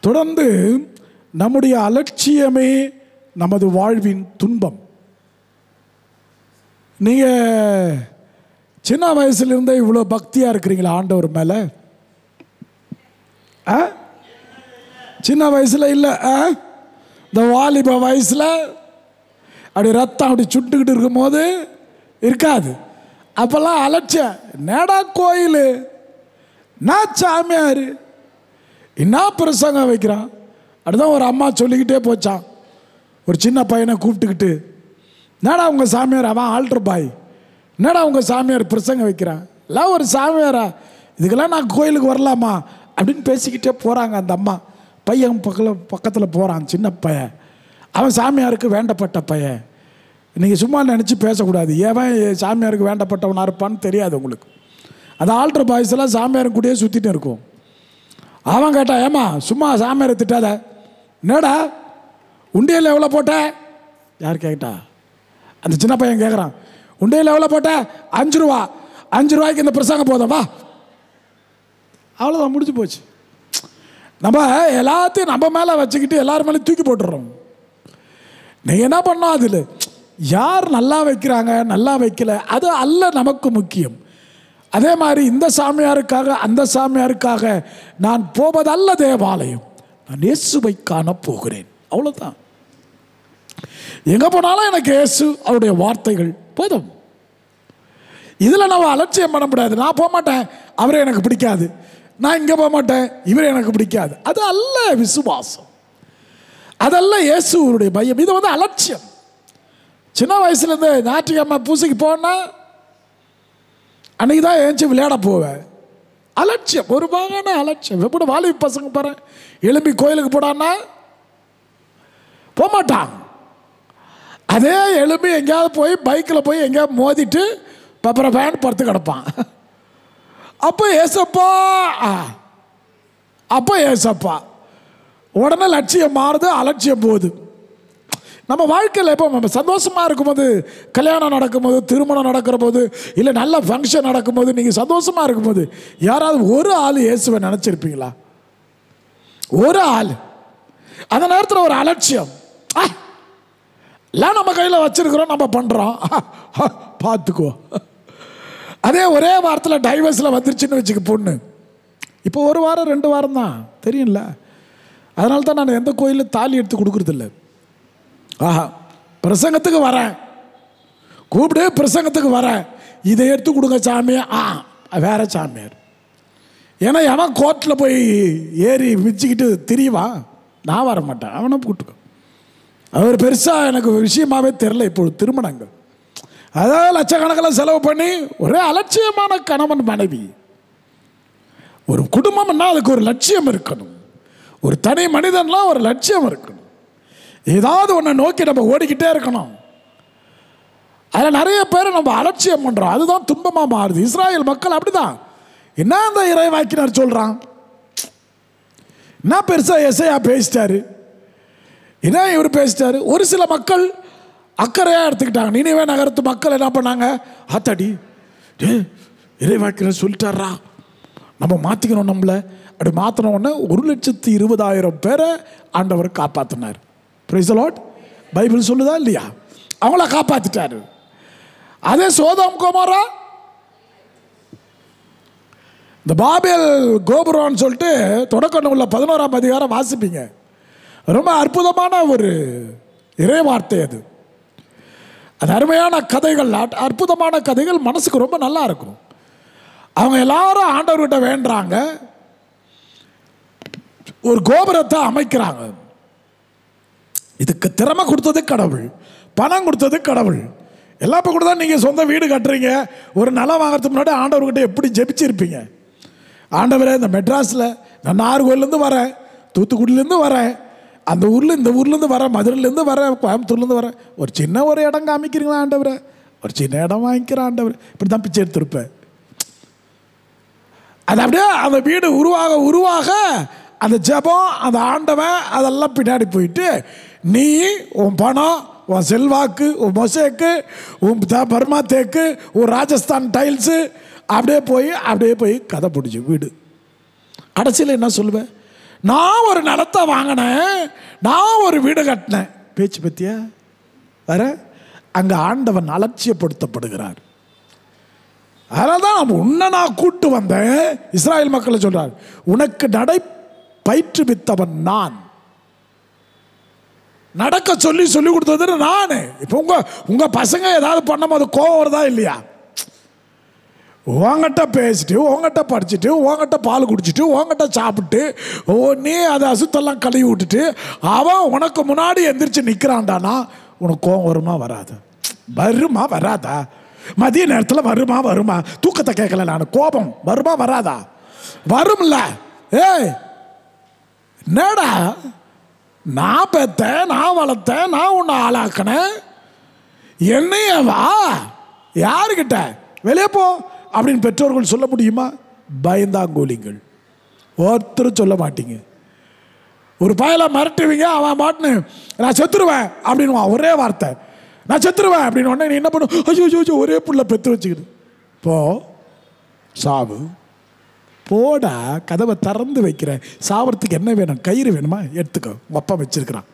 தொடர்ந்து நம்முடைய அலட்சியமே நமது வாழ்வின் துன்பம். நீங்கள் சின்ன வயசுலேருந்தே இவ்வளோ பக்தியாக இருக்கிறீங்களா ஆண்டவர் மேலே? சின்ன வயசில் இல்லை, இந்த வாலிப வயசில் அப்படி ரத்தம் அப்படி சுட்டுக்கிட்டு இருக்கும்போது இருக்காது. அப்போல்லாம் அலட்சியம். நேடா கோயில், நான் சாமியார், என்ன பிரசங்கம் வைக்கிறான். அப்படிதான் ஒரு அம்மா சொல்லிக்கிட்டே போச்சான். ஒரு சின்ன பையனை கூப்பிட்டுக்கிட்டு, என்னடா உங்கள் சாமியார், அவன் ஆல்டர் பாய், என்னடா உங்கள் சாமியார் பிரசங்கம் வைக்கிறான், எல்லாம் ஒரு சாமியாரா, இதுக்கெல்லாம் நான் கோயிலுக்கு வரலாமா அப்படின்னு பேசிக்கிட்டே போகிறாங்க. அந்த அம்மா பையன் பக்கத்தில் போகிறான், சின்ன பையன். அவன் சாமியாருக்கு வேண்டப்பட்ட பையன். நீங்கள் சும்மா நினச்சி பேசக்கூடாது. ஏன் சாமியாருக்கு வேண்டப்பட்டவனாக இருப்பான்னு தெரியாது உங்களுக்கு. அந்த ஆல்டர் பாய்ஸ் எல்லாம் சாமியார் கூடயே சுற்றிட்டு இருக்கும். அவன் கேட்டான், ஏமா சும்மா சாமியாரை திட்டாத, என்னடா உண்டியல் எவ்வளோ போட்ட? யார் கேட்டா? அந்த சின்ன பையன் கேட்குறான். உண்டியல் எவ்வளோ போட்ட? 5 ரூபா. 5 ரூபாய்க்கு இந்த பிரசங்கம் போதும் வா. அவ்வளோதான், முடிஞ்சு போச்சு. நம்ம எல்லாத்தையும் நம்ம மேலே வச்சுக்கிட்டு எல்லாரும் மேலே தூக்கி போட்டுடுறோம். நீங்கள் என்ன பண்ணோம், அதில் யார் நல்லா வைக்கிறாங்க நல்லா வைக்கல அது அல்ல நமக்கு முக்கியம். அதே மாதிரி இந்த சாமியாருக்காக அந்த சாமியாருக்காக நான் போவதல்ல தேவாலயம், நான் இயேசுவை காண போகிறேன், அவ்வளோதான். எங்கே போனாலும் எனக்கு இயேசு அவருடைய வார்த்தைகள் போதும். இதில் நம்ம அலட்சியம் பண்ண முடியாது. நான் போக மாட்டேன், அவரே எனக்கு பிடிக்காது, நான் இங்கே போக மாட்டேன், இவரே எனக்கு பிடிக்காது. அது அல்ல விசுவாசம், அதல்ல இயேசுடைய பயம். இது வந்து அலட்சியம். சின்ன வயசுலேருந்து ஞாயிற்றுக்கிழமை பூசைக்கு போனால் அன்றைக்கி தான் ஏஞ்சி விளையாட போவேன். அலட்சியம், ஒரு வகையான அலட்சியம். எப்படி வாலிப பசங்க பாரு, எழும்பி கோயிலுக்கு போடான்னா போகமாட்டான். அதே எழும்பி எங்கேயாவது போய் பைக்கில் போய் எங்கேயாவது மோதிட்டு அப்புறம் ஃபேன் படுத்து கிடப்பான். அப்போ ஏசப்பா, அப்போ ஏசப்பா, உடனே லட்சியம் மாறுது, அலட்சியம் போகுது. நம்ம வாழ்க்கையில் எப்போ நம்ம சந்தோஷமாக இருக்கும்போது, கல்யாணம் நடக்கும்போது, திருமணம் நடக்கிற போது, இல்லை நல்ல ஃபங்க்ஷன் நடக்கும்போது, நீங்கள் சந்தோஷமாக இருக்கும்போது யாராவது ஒரு ஆள் இயேசுவை நினச்சிருப்பீங்களா? ஒரு ஆள். அந்த நேரத்தில் ஒரு அலட்சியம், எல்லாம் நம்ம கையில் வச்சிருக்கிறோம், நம்ம பண்ணுறோம், பார்த்துக்கோ. அதே ஒரே வாரத்தில் டைவர்ஸில் வந்துருச்சுன்னு வச்சுக்க பொண்ணு, இப்போ 1 வாரம் 2 வாரம் தான் தெரியும்ல. அதனால தான் நான் எந்த கோயிலில் தாலி எடுத்து கொடுக்குறதில்ல. பிரசங்கத்துக்கு வரேன், கூப்பிடு, பிரசங்கத்துக்கு வரேன், இதை எடுத்து கொடுங்க சாமியா, வேற சாமியார். ஏன்னா எவன் கோர்ட்டில் போய் ஏறி மிச்சிக்கிட்டு திரிவான், நான் வர மாட்டேன், அவனை கூப்பிட்டுக்கோ. அவர் பெருசாக எனக்கு விஷயமாகவே தெரில. இப்போது திருமணங்கள் அதாவது லட்சக்கணக்கில் செலவு பண்ணி ஒரே அலட்சியமான கணவன் மனைவி. ஒரு குடும்பம்னா அதுக்கு ஒரு லட்சியம் இருக்கணும். ஒரு தனி மனிதன்லாம் ஒரு லட்சியம் இருக்கணும். ஏதாவது ஒன்றை நோக்கி நம்ம ஓடிக்கிட்டே இருக்கணும். அதில் நிறைய பேர் நம்ம அலட்சியம் பண்ணுறோம், அதுதான் துன்பமாக மாறுது. இஸ்ராயல் மக்கள் அப்படிதான். என்ன அந்த இறைவாக்கினர் சொல்கிறான், என்ன பெருசாக எசையா பேசிட்டாரு, என்ன இவர் பேசிட்டாரு. ஒரு சில மக்கள் அக்கறையாக எடுத்துக்கிட்டாங்க. நினிவே நகரத்து மக்கள் என்ன பண்ணாங்க, ஆத்தாடி இறைவாக்கினர் சொல்லிட்டாரா, நம்ம மாற்றிக்கணும், நம்மளை அப்படி மாற்றின உடனே 1,20,000 பேரை ஆண்டவர் காப்பாற்றினார். Price the Lord. பைபிள் சொல்லுதா இல்லையா? அவங்கள காப்பாற்றிட்டாரு. அதே சோதோம் கொமோரா, இந்த பாபேல் கோபுரம்னு சொல்லிட்டு தொடக்க நூல்ல 11ஆம் அதிகாரம் வாசிப்பீங்க. ரொம்ப அற்புதமான ஒரு இறை வார்த்தை அது. அது அருமையான கதைகள், அற்புதமான கதைகள், மனசுக்கு ரொம்ப நல்லா இருக்கும். அவங்க எல்லாரும் ஆண்டவர்கிட்ட வேண்டுறாங்க, ஒரு கோபுரத்தை அமைக்கிறாங்க. இதுக்கு திறமை கொடுத்தது கடவுள், பணம் கொடுத்தது கடவுள். எல்லாம் இப்போ கூட தான் நீங்கள் சொந்த வீடு கட்டுறீங்க. ஒரு நிலம் வாங்கிறதுக்கு முன்னாடி ஆண்டவர்கிட்ட எப்படி ஜெபிச்சிருப்பீங்க, ஆண்டவரே இந்த மெட்ராஸில் நான் நாகர்கோவிலேருந்து வரேன், தூத்துக்குடியிலேருந்து வரேன், அந்த ஊரில் இந்த ஊர்லேருந்து வரேன், மதுரையிலேருந்து வரேன், கோயம்புத்தூர்லேருந்து வரேன், ஒரு சின்ன ஒரு இடம் காமிக்கிறீங்களா ஆண்டவரை, ஒரு சின்ன இடம் வாங்கிக்கிறேன் ஆண்டவர், இப்படி தான் பிச்சை எடுத்திருப்பேன். அது அப்படியே அந்த வீடு உருவாக உருவாக அந்த ஜெபம், அந்த ஆண்டவன், அதெல்லாம் பின்னாடி போயிட்டு நீ உன் பணம், உன் செல்வாக்கு, உன் மொசைக்கு, உன் பர்மா தேக்கு, உன் ராஜஸ்தான் டைல்ஸு, அப்படியே போய் கதை பிடிச்சி வீடு. கடைசியில் என்ன சொல்லுவேன், நான் ஒரு நிலத்தை வாங்கினேன், நான் ஒரு வீடு கட்டினேன். பேச்சு பத்தியா வேற? அங்க ஆண்டவன் அலட்சியப்படுத்தப்படுகிறார். அதனால்தான் உன்னை நான் கூட்டு வந்தேன். இஸ்ராயல் மக்களை சொல்றார், உனக்கு நடை பயிற்றுவித்தவன் நான், நடக்க சொல்லி சொல்லி கொடுத்தது நான். இப்போ உங்க பசங்க ஏதாவது பண்ணும்போது கோவம் வருதா இல்லையா? உங்ககிட்ட பேசிட்டு, உங்ககிட்ட படிச்சுட்டு, உங்ககிட்ட பால் குடிச்சிட்டு, உங்ககிட்ட சாப்பிட்டு, நீ அதை அசுத்தெல்லாம் கழுவி விட்டுட்டு அவன் உனக்கு முன்னாடி எந்திரிச்சு நிற்கிறான்டானா உனக்கு கோவம் வருமா வராது? வருமா வராதா? மதிய நேரத்தில் வருமா? தூக்கத்தை கேட்கல நான், கோபம் வருமா வராதா? வரும்ல. ஏய் என்னடா, நான் பெத்தேன், நான் வளர்த்தேன், நான் உன்னை ஆளாக்கினேன், என்னைய வா யாருக்கிட்ட வெளியே போ அப்படின்னு பெற்றோர்கள் சொல்ல முடியுமா? பயந்தாங்கோலிங்கள். ஒருத்தரும் சொல்ல மாட்டீங்க. ஒரு பயலை மிரட்டுவீங்க, அவன் மாட்டுன்னு நான் செத்துருவேன் அப்படின்னு ஒரே வார்த்தை, நான் செத்துருவேன் அப்படின்னு உடனே நீ என்ன பண்ணும்? ஐயோ ஒரே புள்ள பெற்று வச்சுக்கிது. போ சாவு, போடா, கதவை திறந்து வைக்கிறேன். சாவறதுக்கு என்ன வேணும்? கயிறு வேணுமா? எடுத்துக்கோ, உங்கள் அப்பா வச்சிருக்கிறான்,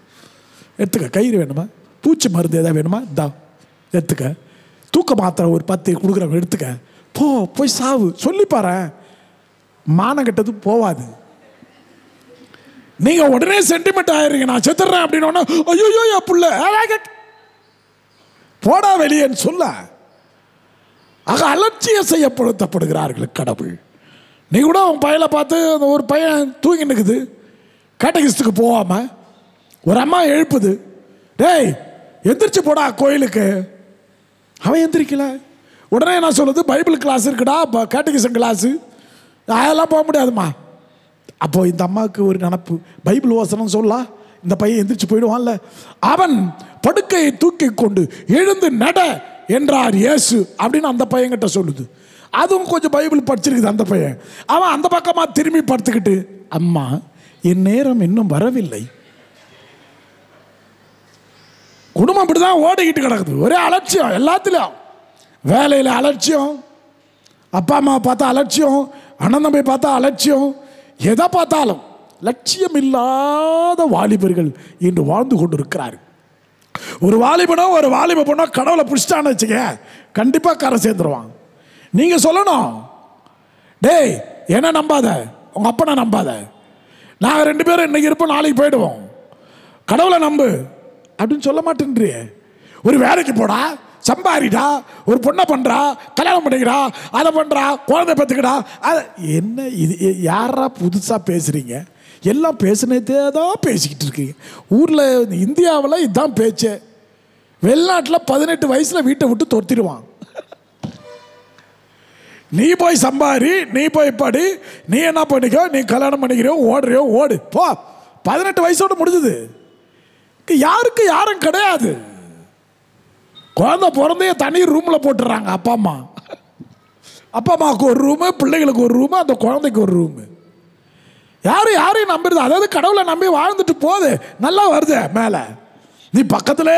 எடுத்துக்க. கயிறு வேணுமா? பூச்சி மருந்து எதாவது வேணுமா? தா எடுத்துக்க. தூக்க மாத்திரை ஒரு 10 கொடுக்குறவங்க எடுத்துக்க. போய் சாவு. சொல்லி பாரு, மானம் கெட்டது போவாது. நீங்க உடனே சென்டிமெண்ட் ஆயிடுறீங்க, நான் செத்துறேன் அப்படின்னு. ஐயோ புள்ள போடா வெளியேன்னு சொல்ல. ஆக அலட்சியம் செய்யப்படுத்தப்படுகிறார்கள் கடவுள். நீ கூட உன் பையனை பார்த்து, அந்த ஒரு பையன் தூங்கி நிற்குது, கேட்டகிஸ்டுக்கு போகாம ஒரு அம்மா எழுப்புது, டேய் எந்திரிச்சு போடா கோயிலுக்கு. அவன் எந்திரிக்கல. உடனே என்ன சொல்லுது? பைபிள் கிளாஸ் இருக்குடா, கேட்டகிசம் கிளாஸு, அதெல்லாம் போக முடியாதுமா. அப்போ இந்த அம்மாவுக்கு ஒரு நினப்பு, பைபிள் வசனம் சொல்லா இந்த பையன் எந்திரிச்சு போயிடுவான்ல. அவன் படுக்கையை தூக்கி கொண்டு எழுந்து நட என்றார் இயேசு அப்படின்னு அந்த பையன்கிட்ட சொல்லுது. அதுவும் கொஞ்சம் பைபிள் படிச்சிருக்குது அந்த பையன். அவன் அந்த பக்கமாக திரும்பி படுத்துக்கிட்டு, அம்மா என் நேரம் இன்னும் வரவில்லை. குடும்பம் இப்படிதான் ஓடிக்கிட்டு கிடக்குது. ஒரே அலட்சியம் எல்லாத்திலும். வேலையில் அலட்சியம், அப்பா அம்மா பார்த்தா அலட்சியம், அண்ணன் தம்பி பார்த்தா அலட்சியம், எதை பார்த்தாலும் லட்சியம் இல்லாத வாலிபர்கள் இன்று வாழ்ந்து கொண்டு இருக்கிறார். ஒரு வாலிபனோ ஒரு வாலிப பொண்ணோ கடவுளை பிடிச்சிட்டான்னு வச்சுக்க, கண்டிப்பாக கரை சேர்ந்துருவாங்க. நீங்கள் சொல்லணும், டேய் என்ன நம்பாத, உங்கள் அப்பனை நம்பாத, நாங்கள் 2 பேரும் இன்னைக்கு இருப்போம், நாளைக்கு போயிடுவோம், கடவுளை நம்பு அப்படின்னு சொல்ல மாட்டேன்றியே. ஒரு வேலைக்கு போடா, சம்பாரிடா, ஒரு பொண்ணை பண்ணுறா, கல்யாணம் பண்ணிக்கிறா, அதை பண்ணுறா, குழந்தை பெற்றுக்கடா. அது என்ன இது? யாரா புதுசாக பேசுகிறீங்க? எல்லாம் பேசுனதே தான் பேசிக்கிட்டு இருக்கீங்க. ஊரில் இந்தியாவில் இதுதான் பேச்சு. வெளிநாட்டில் 18 வயசில் வீட்டை விட்டு துரத்திடுவான். நீ போய் சம்பாரி, நீ போய் படி, நீ என்ன பண்ணிக்கோ, நீ கல்யாணம் பண்ணிக்கிறியோ, ஓடுறியோ ஓடு போ. 18 வயசோடு முடிஞ்சுது. யாருக்கு யாரும் கிடையாது. குழந்தை பிறந்தைய தனி ரூமில் போட்டுறாங்க அப்பா அம்மா. அப்பா அம்மாவுக்கு ஒரு ரூமு, பிள்ளைகளுக்கு ஒரு ரூமு, அந்த குழந்தைக்கு ஒரு ரூமு. யாரையும் நம்பிடுது. அதாவது கடவுளை நம்பி வாழ்ந்துட்டு போகுது, நல்லா வருது மேலே. நீ பக்கத்திலே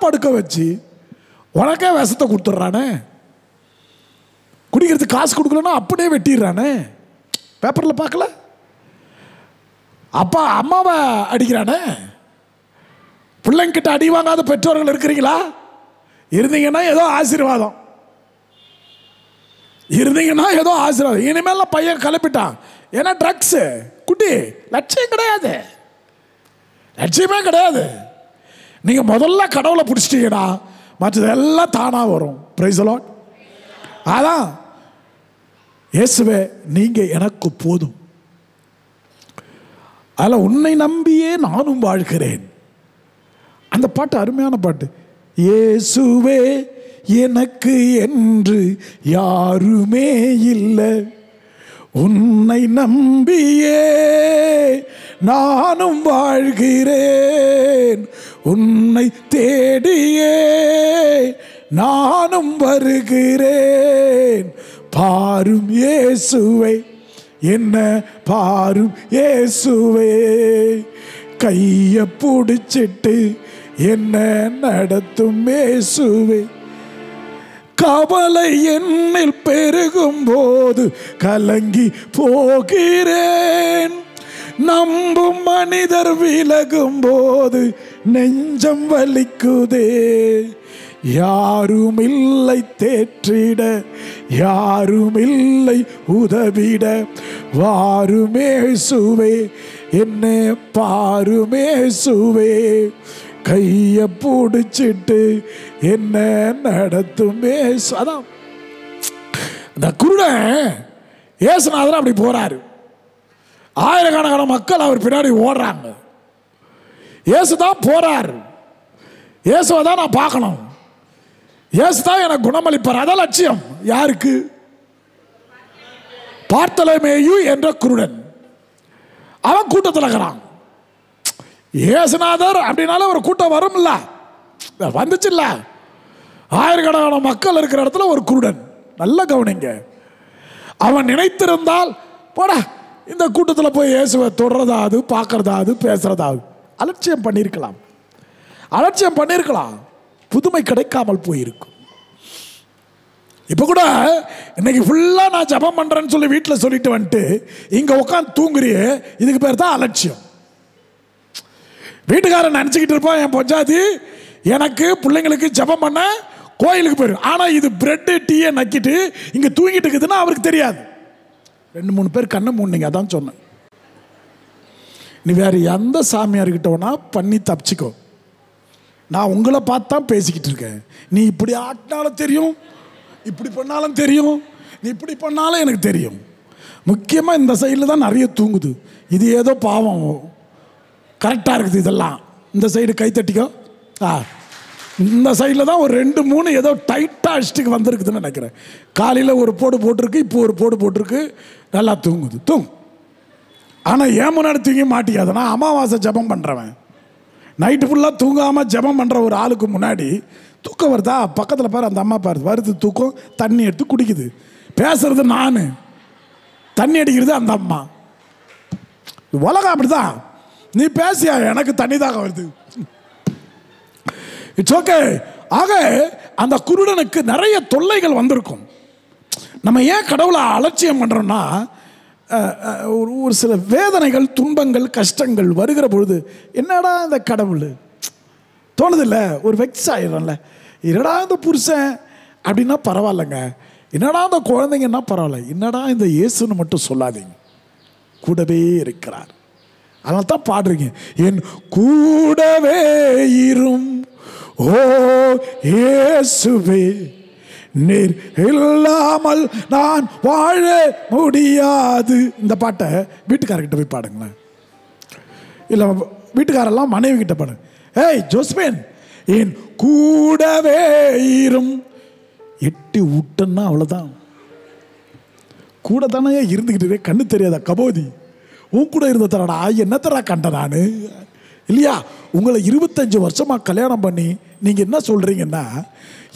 படுக்க வச்சு உனக்கே விஷத்தை கொடுத்துட்றானே, குடிக்கிறதுக்கு காசு கொடுக்கலன்னா அப்படியே வெட்டிடுறானே. பேப்பரில் பார்க்கல? அப்பா அம்மாவை அடிக்கிறானே. பிள்ளைங்கிட்ட அடி வாங்காத பெற்றோர்கள் இருக்கிறீங்களா? இருந்தீங்கன்னா ஏதோ ஆசீர்வாதம், இனிமேல் பையன் கிளப்பிட்டான். ஏன்னா ட்ரக்ஸு குட்டி லட்சியம் கிடையாது, லட்சியமே கிடையாது. நீங்கள் முதல்ல கடவுளை பிடிச்சிட்டீங்கன்னா மற்றதெல்லாம் தானாக வரும். Price the Lord. அதான் இயேசுவே நீங்கள் எனக்கு போதும், அதில் உன்னை நம்பியே நானும் வாழ்கிறேன். அந்த பாட்டு அருமையான பாட்டு. இயேசுவே எனக்கு என்று யாருமே இல்லை, உன்னை நம்பியே நானும் வாழ்கிறேன், உன்னை தேடியே நானும் வருகிறேன். பாரும் இயேசுவை, என்ன பாரும் இயேசுவே, கையை பிடிச்சிட்டு என்ன நடத்தும் இயேசுவே. கவலை என்னில் பெருகும் போது கலங்கி போகிறேன், நம்பும் மனிதர் விலகும் போது நெஞ்சம் வலிக்குதே. யாரும் இல்லை தேற்றிட, யாரும் இல்லை உதவிட, வாருமேசுவே என்ன பாருமேசுவே, கைய பிடிச்சிட்டு என்ன நடத்துமே. அதான் இந்த குருடன் இயேசுநாதர் அப்படி போறாரு. ஆயிரக்கணக்கான மக்கள் அவர் பின்னாடி ஓடுறாங்க. இயேசு தான் போறாரு. இயேசுவை தான் நான் பார்க்கணும். இயேசு தான் எனக்கு குணமளிப்பார். அதான் லட்சியம். யாருக்கு? பார்த்தலமேயு என்ற குருடன். அவன் கூட்டத்தில் இருக்கிறான். இயேசுநாதர் அப்படின்னால ஒரு கூட்டம் வரும்ல, வந்துச்சு இல்ல. ஆயிரக்கணக்கான மக்கள் இருக்கிற இடத்துல ஒரு குருடன். நல்ல கவனிங்க. அவன் நினைத்திருந்தால் போடா இந்த கூட்டத்தில் போய் இயேசுவை தொடுறதாவது பார்க்கறதாவது பேசுறதாவது அலட்சியம் பண்ணியிருக்கலாம். அலட்சியம் பண்ணியிருக்கலாம். புதுமை கிடைக்காமல் போயிருக்கும். இப்போ கூட இன்னைக்கு ஃபுல்லாக நான் ஜபம் பண்ணுறேன்னு சொல்லி வீட்டில் சொல்லிட்டு வந்துட்டு இங்கே உட்காந்து தூங்குறியே, இதுக்கு பேர் தான் அலட்சியம். வீட்டுக்காரன் நினச்சிக்கிட்டு இருப்பான், என் பொஞ்சாதி எனக்கு பிள்ளைங்களுக்கு ஜபம் பண்ண கோயிலுக்கு போயிடும். ஆனால் இது பிரெட்டு டீயை நக்கிட்டு இங்கே தூங்கிட்டு இருக்குதுன்னா அவருக்கு தெரியாது. 2-3 பேர் கண்ணை மூடினீங்க. அதான் சொன்னேன். நீ வேற எந்த சாமியார்கிட்ட வேணா பண்ணி தப்பிச்சிக்கோ. நான் உங்களை பார்த்து தான் பேசிக்கிட்டு இருக்கேன். நீ இப்படி ஆட்டினாலும் தெரியும், இப்படி பண்ணாலும் தெரியும், நீ இப்படி பண்ணாலும் எனக்கு தெரியும். முக்கியமாக இந்த சைடில் தான் நிறைய தூங்குது. இது ஏதோ பாவம் கரெக்டாக இருக்குது. இதெல்லாம் இந்த சைடு கை தட்டிக்கோ. இந்த சைடில் தான் ஒரு 2-3 ஏதோ டைட்டாக அடிச்சுட்டு வந்திருக்குதுன்னு நினைக்கிறேன். காலையில் ஒரு போடு போட்டிருக்கு, இப்போ ஒரு போடு போட்டிருக்கு, நல்லா தூங்குது. ஆனால் ஏன் முன்னாடி தூங்கி மாட்டிக்காது. நான் அமாவாசை ஜபம் பண்ணுறவன். நைட்டு ஃபுல்லாக தூங்காமல் ஜபம் பண்ணுற ஒரு ஆளுக்கு முன்னாடி தூக்கம் வருதா? பக்கத்தில் பாரு, அந்த அம்மா பாரு, வருது தூக்கம், தண்ணி எடுத்து குடிக்குது. பேசுறது நான், தண்ணி அடிக்கிறது அந்த அம்மா. உலகம் அப்படிதான். நீ பேசியா, எனக்கு தண்ணி தாகம் வருது. It's okay. ஆக அந்த குருடனுக்கு நிறைய தொல்லைகள் வந்திருக்கும். நம்ம ஏன் கடவுளை அலட்சியம் பண்ணுறோம்னா, ஒரு சில வேதனைகள், துன்பங்கள், கஷ்டங்கள் வருகிற பொழுது என்னடா இந்த கடவுள் தோணுது இல்லை, ஒரு வெக்ஸ் ஆயிடும்ல. என்னடா இந்த புருஷன் அப்படின்னா பரவாயில்லைங்க, என்னடா இந்த குழந்தைங்கன்னா பரவாயில்ல, என்னடா இந்த இயேசுன்னு மட்டும் சொல்லாதீங்க, கூடவே இருக்கிறார். அதனால தான் பாடுறீங்க, என் கூடவே இரும் ஓ இயேசுவே, நீர் இல்லாமல் நான் வாழ முடியாது. இந்த பாட்டை வீட்டுக்காரர்கிட்ட போய் பாடுங்களேன். இல்லை வீட்டுக்காரெல்லாம் மனைவி கிட்ட பாடுங்க. ஏய் ஜோஸ்பின், என் கூடவே இரும். எட்டி விட்டன்னா அவ்வளோதான். கூட தானே இருந்துக்கிட்டு கண்ணு தெரியாதா கபோதி, உன் கூட இருந்த தரடா என்ன தரா கண்ட நான் இல்லையா? உங்களை 25 வருஷமாக கல்யாணம் பண்ணி நீங்கள் என்ன சொல்கிறீங்கன்னா,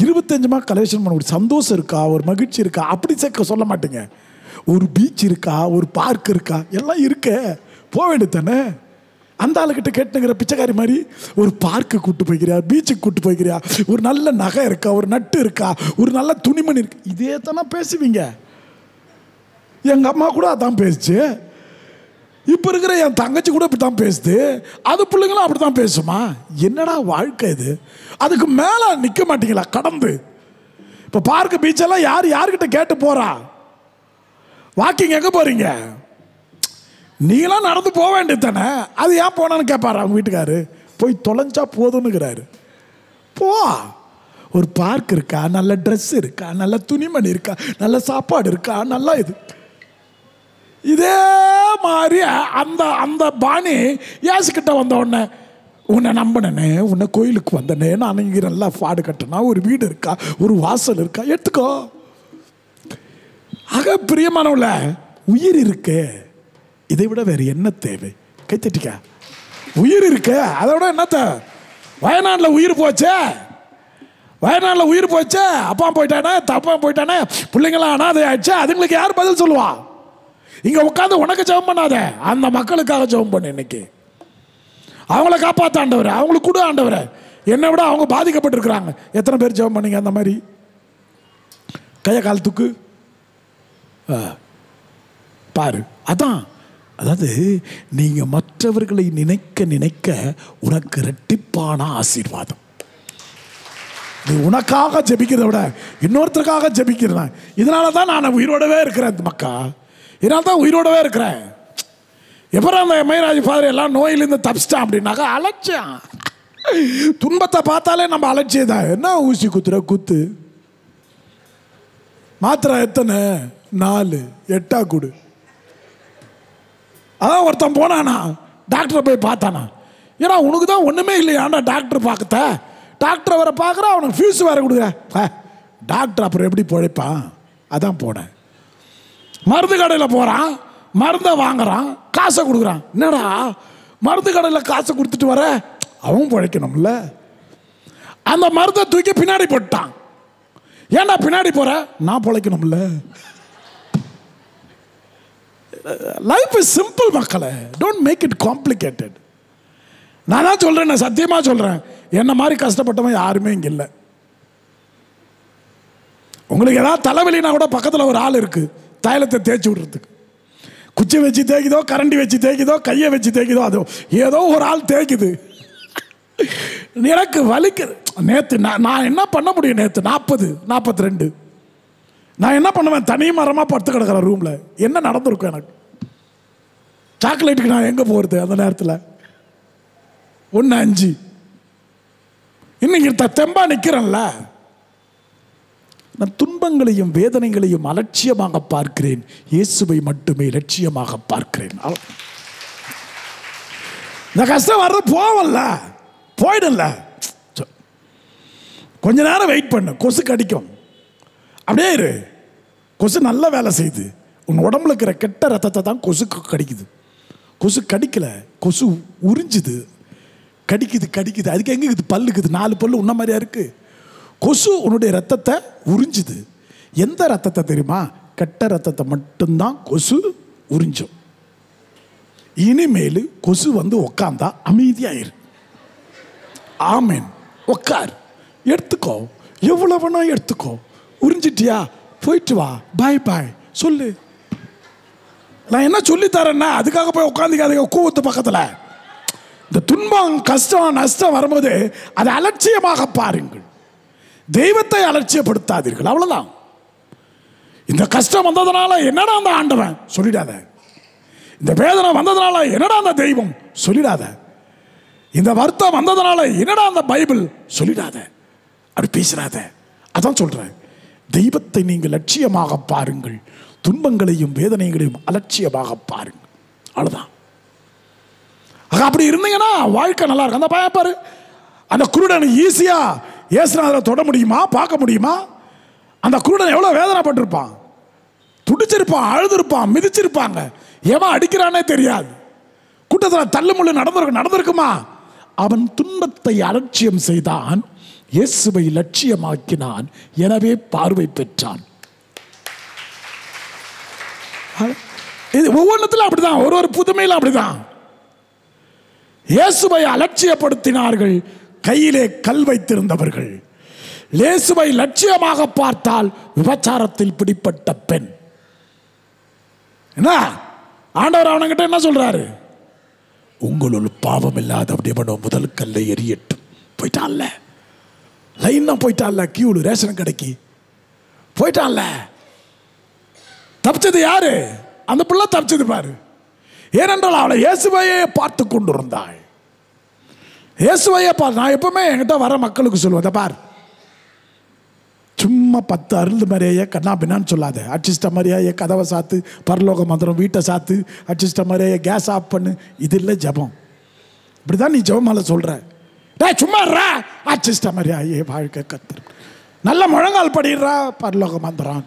25 கலெக்ஷன் பண்ண ஒரு சந்தோஷம் இருக்கா, ஒரு மகிழ்ச்சி இருக்கா, அப்படி சேர்க்க சொல்ல மாட்டீங்க. ஒரு பீச் இருக்கா, ஒரு பார்க் இருக்கா, எல்லாம் இருக்க போக வேண்டியது தானே. அந்த ஆளுக்கிட்ட கேட்டுங்கிற பிச்சைக்காரி மாதிரி ஒரு பார்க்கு கூப்பிட்டு போய்க்கிறியா, பீச்சுக்கு கூப்பிட்டு போய்க்கிறியா, ஒரு நல்ல நகை இருக்கா, ஒரு நட்டு இருக்கா, ஒரு நல்ல துணிமணி இருக்கு, இதே தானே பேசுவீங்க. எங்கள் அம்மா கூட அதான் பேசுச்சு. இப்போ இருக்கிற என் தங்கச்சி கூட இப்படி தான் பேசுது. அது பிள்ளைங்களும் அப்படி தான் பேசுமா? என்னடா வாழ்க்கை இது? அதுக்கு மேலே நிற்க மாட்டீங்களா கடந்து? இப்போ பார்க்கு பீச்செல்லாம் யார்கிட்ட கேட்டு போகிறா? வாக்கிங் எங்கே போகிறீங்க? நீங்களாம் நடந்து போக வேண்டியது தானே. அது ஏன் போனான்னு கேட்பாரு அவங்க வீட்டுக்காரு. போய் தொலைஞ்சா போதும்னுங்கிறாரு. போ, ஒரு பார்க் இருக்கா, நல்ல ட்ரெஸ் இருக்கா, நல்ல துணிமணி இருக்கா, நல்ல சாப்பாடு இருக்கா, நல்லா இது. இதே மாதிரி அந்த அந்த பாணி ஏசுக்கிட்ட வந்த உடனே, உன்னை நம்பினே, உன்னை கோயிலுக்கு வந்தனே, நான் இங்கே நல்லா பாடு கட்டினா, ஒரு வீடு இருக்கா, ஒரு வாசல் இருக்கா, எடுத்துக்கோ. ஆக பிரியமானவள, உயிர் இருக்கு, இதை விட வேறு என்ன தேவை? கைத்தட்டிக்க. உயிர் இருக்கு, அதை விட என்ன தேவை? வயநாட்டில் உயிர் போச்சே, வயநாட்டில் உயிர் போச்சே, அப்பா போயிட்டானே, தப்பா போயிட்டானே, பிள்ளைங்களாம் அனாதை ஆயிடுச்சு, அதுங்களுக்கு யார் பதில் சொல்லுவா? இங்க உட்காந்து உனக்கு ஜெபம் பண்ணாத, அந்த மக்களுக்காக ஜெபம் பண்ணு. இன்னைக்கு அவங்கள காப்பாற்ற ஆண்டவரே, அவங்களுக்கு கூட ஆண்டவரே, என்னை விட அவங்க பாதிக்கப்பட்டிருக்கிறாங்க. எத்தனை பேர் ஜெபம் பண்ணீங்க அந்த மாதிரி? கையை கால் தூக்கு பாரு. அதான் அதாவது நீங்க மற்றவர்களை நினைக்க நினைக்க உனக்கு இரட்டிப்பான ஆசீர்வாதம். நீ உனக்காக ஜெபிக்கிறத விட இன்னொருத்தருக்காக ஜெபிக்கிறேன். இதனால தான் நான் உயிரோடவே இருக்கிறேன் மக்கா, இதனால தான் உயிரோடவே இருக்கிறேன். எப்பறம் அந்த எம்ஐராஜ் ஃபாதர் எல்லாம் நோயிலிருந்து தப்பிச்சிட்டான் அப்படின்னாக்கா அலட்சியம். துன்பத்தை பார்த்தாலே நம்ம அலட்சியம் தான். என்ன ஊசி குத்துற குத்து, மாத்திரை எத்தனை 4 8 கொடு. அதான் ஒருத்தன் போனானா டாக்டரை போய் பார்த்தானா, ஏன்னா உனக்கு தான் ஒன்றுமே இல்லையாண்டா டாக்டர் பார்க்கத்த, டாக்டரை வேற பார்க்குற அவனுக்கு ஃபீஸ் வேற கொடுக்குற. டாக்டர் அப்புறம் எப்படி பிழைப்பான்? அதான் போனேன். மருந்து கடையில் போகிறான், மருந்தை வாங்குறான், காசை கொடுக்குறான். என்னடா மருந்து கடையில் காசை கொடுத்துட்டு வர, அவன் பிழைக்கணும்ல. அந்த மருந்தை தூக்கி பின்னாடி போட்டான். ஏன்டா பின்னாடி போற? நான் பிழைக்கணும்ல. லைஃப் இஸ் சிம்பிள் மக்களே, டோன்ட் மேக் இட் காம்ப்ளிகேட்டட். நான் தான் சொல்றேன், நான் சத்தியமா சொல்றேன், என்ன மாதிரி கஷ்டப்பட்டவன் யாருமே இங்க இல்லை. உங்களுக்கு ஏதாவது தலைவலினா கூட பக்கத்தில் ஒரு ஆள் இருக்கு தைலத்தை தேய்ச்சி விடுறதுக்கு. குச்சி வச்சு தேய்க்குதோ, கரண்டி வச்சு தேய்க்குதோ, கையை வச்சு தேய்க்குதோ, அதோ ஏதோ ஒரு ஆள் தேய்க்குது. எனக்கு வலிக்குது. நேற்று நான் என்ன பண்ண முடியும்? நேற்று 40 42 நான் என்ன பண்ணுவேன்? தனி மரமாக படுத்து கிடக்கிறேன் ரூமில். என்ன நடந்திருக்கும் எனக்கு? சாக்லேட்டுக்கு நான் எங்கே போகிறது அந்த நேரத்தில்? 1 5 இன்னைக்கு தெம்பா நிற்கிறேன்ல. நான் துன்பங்களையும் வேதனைகளையும் அலட்சியமாக பார்க்கிறேன், இயேசுவை மட்டுமே லட்சியமாக பார்க்கிறேன். இந்த கஷ்டம் வர்றது போவல்ல, போயிடல. கொஞ்ச நேரம் வெயிட் பண்ணு, கொசு கடிக்கும். அப்படியே இரு. கொசு நல்ல வேலை செய்யுது. உன் உடம்புல இருக்கிற கெட்ட ரத்தத்தை தான் கொசு கடிக்குது. கொசு கடிக்கல, கொசு உறிஞ்சுது. கடிக்குது கடிக்குது. அதுக்கு எங்க இருக்குது? பல்லுக்குது. 4 பல்லு உன்ன மாதிரியா இருக்கு. கொசு உன்னுடைய ரத்தத்தை உறிஞ்சுது. எந்த ரத்தத்தை தெரியுமா? கெட்ட ரத்தத்தை மட்டும்தான் கொசு உறிஞ்சும். இனிமேல் கொசு வந்து உக்காந்தா அமைதியாயிரு. ஆமேன். உக்கார், எடுத்துக்கோ, எவ்வளவு வேணா எடுத்துக்கோ. உறிஞ்சிட்டியா? போயிட்டு வா, பாய் பாய் சொல்லு. நான் என்ன சொல்லி தரேன்னா அதுக்காக போய் உட்காந்துக்காதீங்க கூவத்து பக்கத்தில். இந்த துன்பம் கஷ்டம் நஷ்டம் வரும்போது அதை அலட்சியமாக பாருங்கள், தெய்வத்தை அலட்சியப்படுத்தாதீர்கள். அவ்வளவுதான். இந்த கஷ்டம் வந்ததுனால என்னடா அந்த ஆண்டவன் சொல்லிடாத. இந்த வேதனை வந்ததுனால என்னடா அந்த தெய்வம் சொல்லிடாத. இந்த வருத்தம் வந்ததுனால என்னடா அந்த பைபிள் சொல்லிடாத. அப்படி பேசிடாத. அதான் சொல்றேன், தெய்வத்தை நீங்கள் லட்சியமாக பாருங்கள், துன்பங்களையும் வேதனைகளையும் அலட்சியமாக பாருங்கள். அவ்வளவுதான். அப்படி இருந்தீங்கன்னா வாழ்க்கை நல்லா இருக்கும். அந்த பையன் பாரு, அந்த குருடன் ஈஸியா இயேசுநாதரை தொட முடியுமா, பார்க்க முடியுமா? அந்த குருடன் எவ்வளவு வேதனைப்பட்டிருப்பான், துடிச்சிருப்பான், அழுதுருப்பான், மிதிச்சிருப்பாங்க. எவன் அடிக்கிறானே தெரியாது. கூட்டத்தில் தள்ளுமுள்ளு நடந்திருக்குமா? அவன் துன்பத்தை அலட்சியம் செய்தான், இயேசுவை லட்சியமாக்கினான், எனவே பார்வை பெற்றான். இது ஒவ்வொன்றத்திலும் அப்படிதான், ஒரு புதுமையில அப்படிதான். இயேசுவை அலட்சியப்படுத்தினார்கள் கையிலே கல் வைத்திருந்தவர்கள். இயேசுவை லட்சியமாக பார்த்தால் விபச்சாரத்தில் பிடிப்பட்ட பெண். என்ன ஆண்டவர் அவன்கிட்ட என்ன சொல்றாரு? உங்களுள் பாவம் இல்லாத அப்படியே முதல் கல்லை எரியட்டும். போயிட்டான்ல, லைனா போயிட்டான்ல, கியூல ரேஷன் கடைக்கு போயிட்டான்ல. தப்பிச்சது யாரு? அந்த பிள்ளை தப்பிச்சது பாரு. ஏனென்றால் அவளை இயேசுவையே பார்த்து கொண்டிருந்தாள். இயேசுவையே பார்த்து. நான் எப்பவுமே என்கிட்ட வர மக்களுக்கு சொல்லுவேன், பார், சும்மா 10 அருள் மாதிரியே கண்ணா பின்னான்னு சொல்லாத. அட்சிஸ்ட மாதிரியே கதவை சாத்து, பரலோக மந்திரம் வீட்டை சாத்து, அட்சிஸ்ட மாதிரியே கேஸ் ஆஃப் பண்ணு. இது இல்லை ஜபம். இப்படிதான் நீ ஜபமால சொல்ற. சும்மா அட்சிஸ்ட மாதிரியா வாழ்க்கை கத்து நல்ல முழங்கால் படிடுறா, பரலோக மந்திரம்.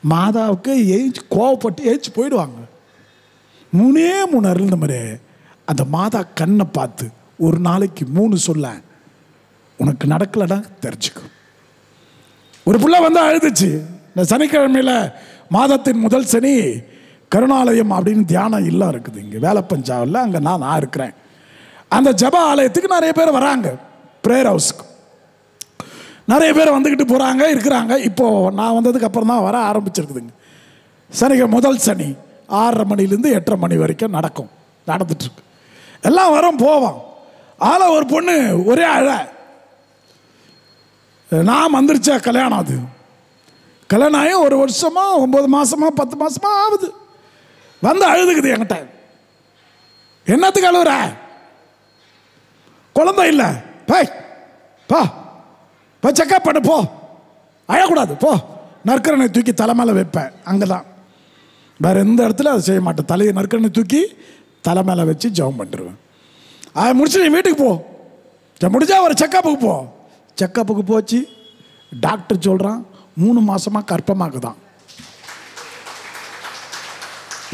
மாதாவுக்கு ஏஞ்சி கோவப்பட்டு ஏஞ்சி போயிடுவாங்க. 3 அருள் மாதிரி அந்த மாதா கண்ணை பார்த்து ஒரு நாளைக்கு 3 சொல்ல, உனக்கு நடக்கலன்னா தெரிஞ்சுக்கும். ஒரு புள்ள வந்து அழுதுச்சு. இந்த சனிக்கிழமையில மாதத்தின் முதல் சனி கருணாலயம் அப்படின்னு தியானம் இல்லம் இருக்குது இங்கே வேலப்பஞ்சாவில். அங்கே நான் இருக்கிறேன். அந்த ஜப ஆலயத்துக்கு நிறைய பேர் வராங்க, ப்ரேயர் ஹவுஸ்க்கு நிறைய பேர் வந்துக்கிட்டு போகிறாங்க இருக்கிறாங்க. இப்போது நான் வந்ததுக்கு அப்புறம் தான் வர ஆரம்பிச்சிருக்குதுங்க. சனிக்கு முதல் சனி 6:30 மணிலேருந்து 8:30 மணி வரைக்கும் நடந்துட்டுருக்கு. எல்லாம் வரும் போவோம். ஆள ஒரு பொண்ணு ஒரே அழ. நான் வந்துருச்சா கல்யாணம், அது கல்யாணம் ஆகி 1 வருஷமா 9 மாசமா 10 மாசமா ஆகுது. வந்து அழுதுக்குது என்கிட்ட. என்னத்துக்கு அழுகுற? குழந்தை இல்லை, போ செக்கப் பண்ணு, போ, அழக்கூடாது, போ. நற்கரனை தூக்கி தலைமையில் வைப்பேன். அங்கே தான், வேற எந்த இடத்துல அதை செய்ய மாட்டேன். தலையை நற்கரனை தூக்கி தலை மேலே வச்சு ஜெபம் பண்ணிடுவேன். அதை முடிச்சு நீ வீட்டுக்கு போ, முடிஞ்சா ஒரு செக்கப்புக்கு போ. செக்கப்புக்கு போச்சு, டாக்டர் சொல்கிறான் 3 மாசமாக கர்ப்பமாக்குதான்.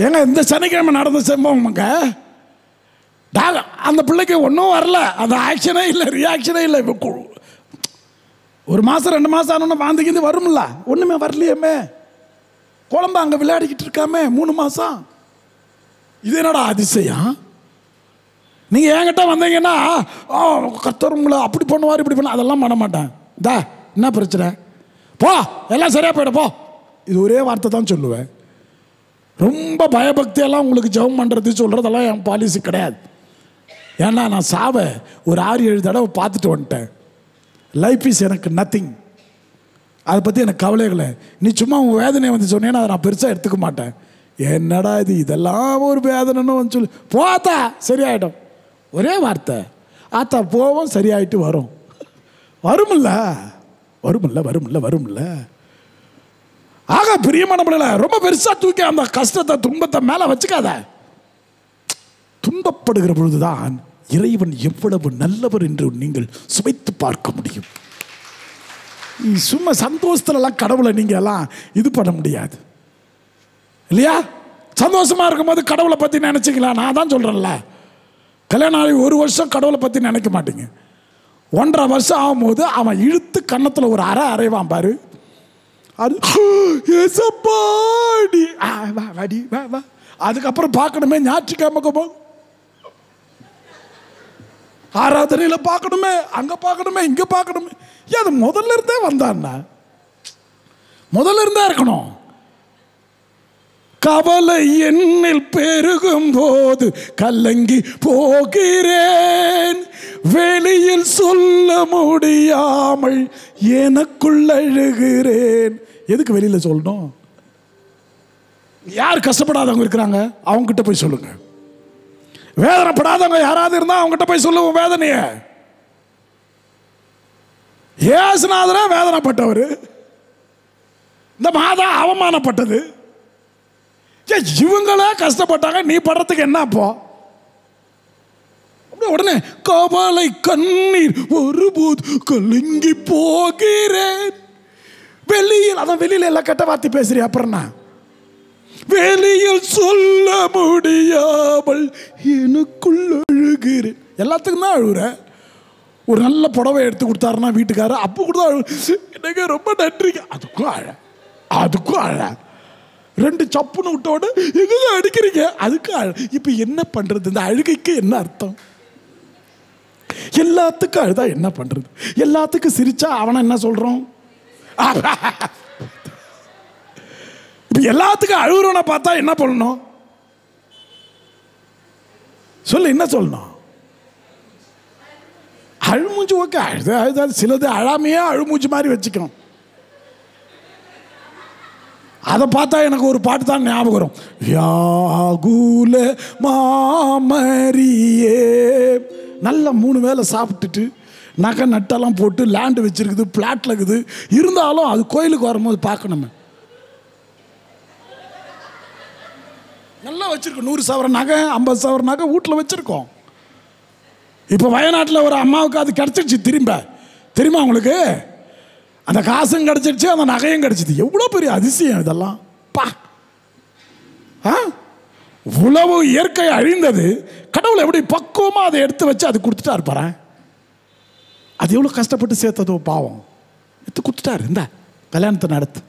ஏங்க இந்த சனிக்கிழமை நடந்த சம்பவங்க, அந்த பிள்ளைக்கு ஒன்றும் வரல, அந்த ஆக்ஷனே இல்லை, ரியாக்ஷனே இல்லை. 1 மாதம் 2 மாதம் ஆனோன்னா வாந்திக்கிந்து வரும்ல, ஒன்றுமே வரலையேமே. குழம்பு அங்கே விளையாடிக்கிட்டு இருக்காமே 3 மாதம். இது என்னடா அதிசயம்? நீங்கள் என்கிட்ட வந்தீங்கன்னா கர்த்தர் உங்களை அப்படி பண்ணுவார் இப்படி பண்ண, அதெல்லாம் பண்ண மாட்டேன். என்ன பிரச்சனை, போ, எல்லாம் சரியாக போய்டும், போ. இது ஒரே வார்த்தை தான் சொல்லுவேன். ரொம்ப பயபக்தியெல்லாம் உங்களுக்கு ஜெபம் பண்ணுறது சொல்கிறதெல்லாம் என் பாலிசி கிடையாது. ஏன்னா நான் சாவை ஒரு 6-7 தடவை பார்த்துட்டு வந்துட்டேன். லைஃப் இஸ் எனக்கு நத்திங். அதை பற்றி எனக்கு கவலைகளை. நீ சும்மா உன் வேதனையை வந்து சொன்னேன்னா அதை நான் பெருசாக எடுத்துக்க மாட்டேன். என்னடா இது, இதெல்லாம் ஒரு வேதனைன்னு வந்து சொல்லு, போத்தா சரியாயிடும். ஒரே வார்த்தை, ஆத்தா போவோம், சரியாயிட்டு வரும். வரும்ல வரும்ல வரும்ல வரும்ல. ஆக பிரியமான பிள்ளைல, ரொம்ப பெருசா தூக்கி அந்த கஷ்டத்தை துன்பத்தை மேல வச்சுக்காத. துன்பப்படுகிற பொழுதுதான் இறைவன் எவ்வளவு நல்லவர் என்று நீங்கள் சுவைத்து பார்க்க முடியும். சும்மா சந்தோஷத்துலலாம் கடவுளை நீங்க எல்லாம் இது பண்ண முடியாது இல்லையா? சந்தோஷமா இருக்கும்போது கடவுளை பத்தி நினைச்சிக்கலாம். நான் தான் சொல்றேன்ல, கல்யாணம் ஆகி 1 வருஷம் கடவுளை பத்தி நினைக்க மாட்டீங்க. 1.5 வருஷம் ஆகும்போது அவன் இழுத்து கன்னத்தில் ஒரு அரைவான் பாரு. அது அதுக்கப்புறம் பார்க்கணுமே, ஞாயிற்றுக்கிழமை ஆராதனையில் பார்க்கணுமே, அங்க பார்க்கணுமே, இங்க பார்க்கணுமே. அது முதல்ல இருந்தே வந்தான்னா, முதல்ல இருந்தே இருக்கணும். கவலை என்னில் பெருகும் போது கலங்கி போகிறேன், வெளியில் சொல்ல முடியாமல் எனக்குள் அழுகிறேன். எதுக்கு வெளியில சொல்லணும்? யார் கஷ்டப்படாதவங்க இருக்கிறாங்க அவங்க கிட்ட போய் சொல்லுங்க. வேதனைப்படாதவங்க யாராவது இருந்தா அவங்க கிட்ட போய் சொல்லுவோம் வேதனைய. ஏசுநாதரே வேதனைப்பட்டவர், இந்த மாதா அவமானப்பட்டது. இவங்களே கஷ்டப்பட்டாங்க, நீ படுறதுக்கு என்ன? அப்போ உடனே கவலை கண்ணீர் ஒருபோது கலங்கி போகிறேன், வெளியில். அதான் வெளியில எல்லாம் கெட்ட வார்த்தை பேசுறிய, அப்புறம் என்ன? வெளியில் சொல்ல முடியாமல் எனக்குள் அழுகிறேன். எல்லாத்துக்கும் தான் அழுகுற. ஒரு நல்ல புடவை எடுத்து கொடுத்தாருன்னா வீட்டுக்காரர், அப்போ கூட எனக்கு ரொம்ப நன்றிங்க, அதுக்கும் அழ, அதுக்கும் அழ. 2 சப்புன்னு விட்டோட எங்க அடிக்கிறீங்க, அதுக்கு அழ. இப்ப என்ன பண்றது? இந்த அழுகைக்கு என்ன அர்த்தம்? எல்லாத்துக்கும் அழுதா என்ன பண்றது? எல்லாத்துக்கும் சிரிச்சா அவனை என்ன சொல்றோம்? இப்ப எல்லாத்துக்கும் அழுகுறவனை பார்த்தா என்ன பண்ணணும் சொல்லு? என்ன சொல்லணும்? அழுமூச்சு. ஓகே, அழுது அழுது சிலது அழாமையே அழுமூச்சு மாதிரி வச்சுக்கணும். அதை பார்த்தா எனக்கு ஒரு பாட்டு தான் ஞாபகம் வரும். வியாகுல மாமரியே. நல்லா 3 வேளை சாப்பிட்டுட்டு நகை நட்டெல்லாம் போட்டு லேண்டு வச்சிருக்குது, பிளாட்ல இருக்குது. இருந்தாலும் அது கோயிலுக்கு வரும்போது பார்க்கணுமே. நல்லா வச்சிருக்கோம், 100 சவரன் நகை 50 சவரன் நகை வீட்டில் வச்சிருக்கோம். இப்போ வயநாட்டில் ஒரு அம்மாவுக்கு அது கிடச்சிருச்சு திரும்ப. தெரியுமா உங்களுக்கு? அந்த காசும் கிடச்சிருச்சு, அந்த நகையும் கிடச்சிது. எவ்வளோ பெரிய அதிசயம் இதெல்லாம்! பா, உழவு இயற்கை அழிந்தது, கடவுளை எப்படி பக்குவமாக அதை எடுத்து வச்சு அது கொடுத்துட்டாரு பாரு. அது எவ்வளோ கஷ்டப்பட்டு சேர்த்ததோ பாவம், எடுத்து கொடுத்துட்டாரு. இந்த கல்யாணத்தை நடத்து.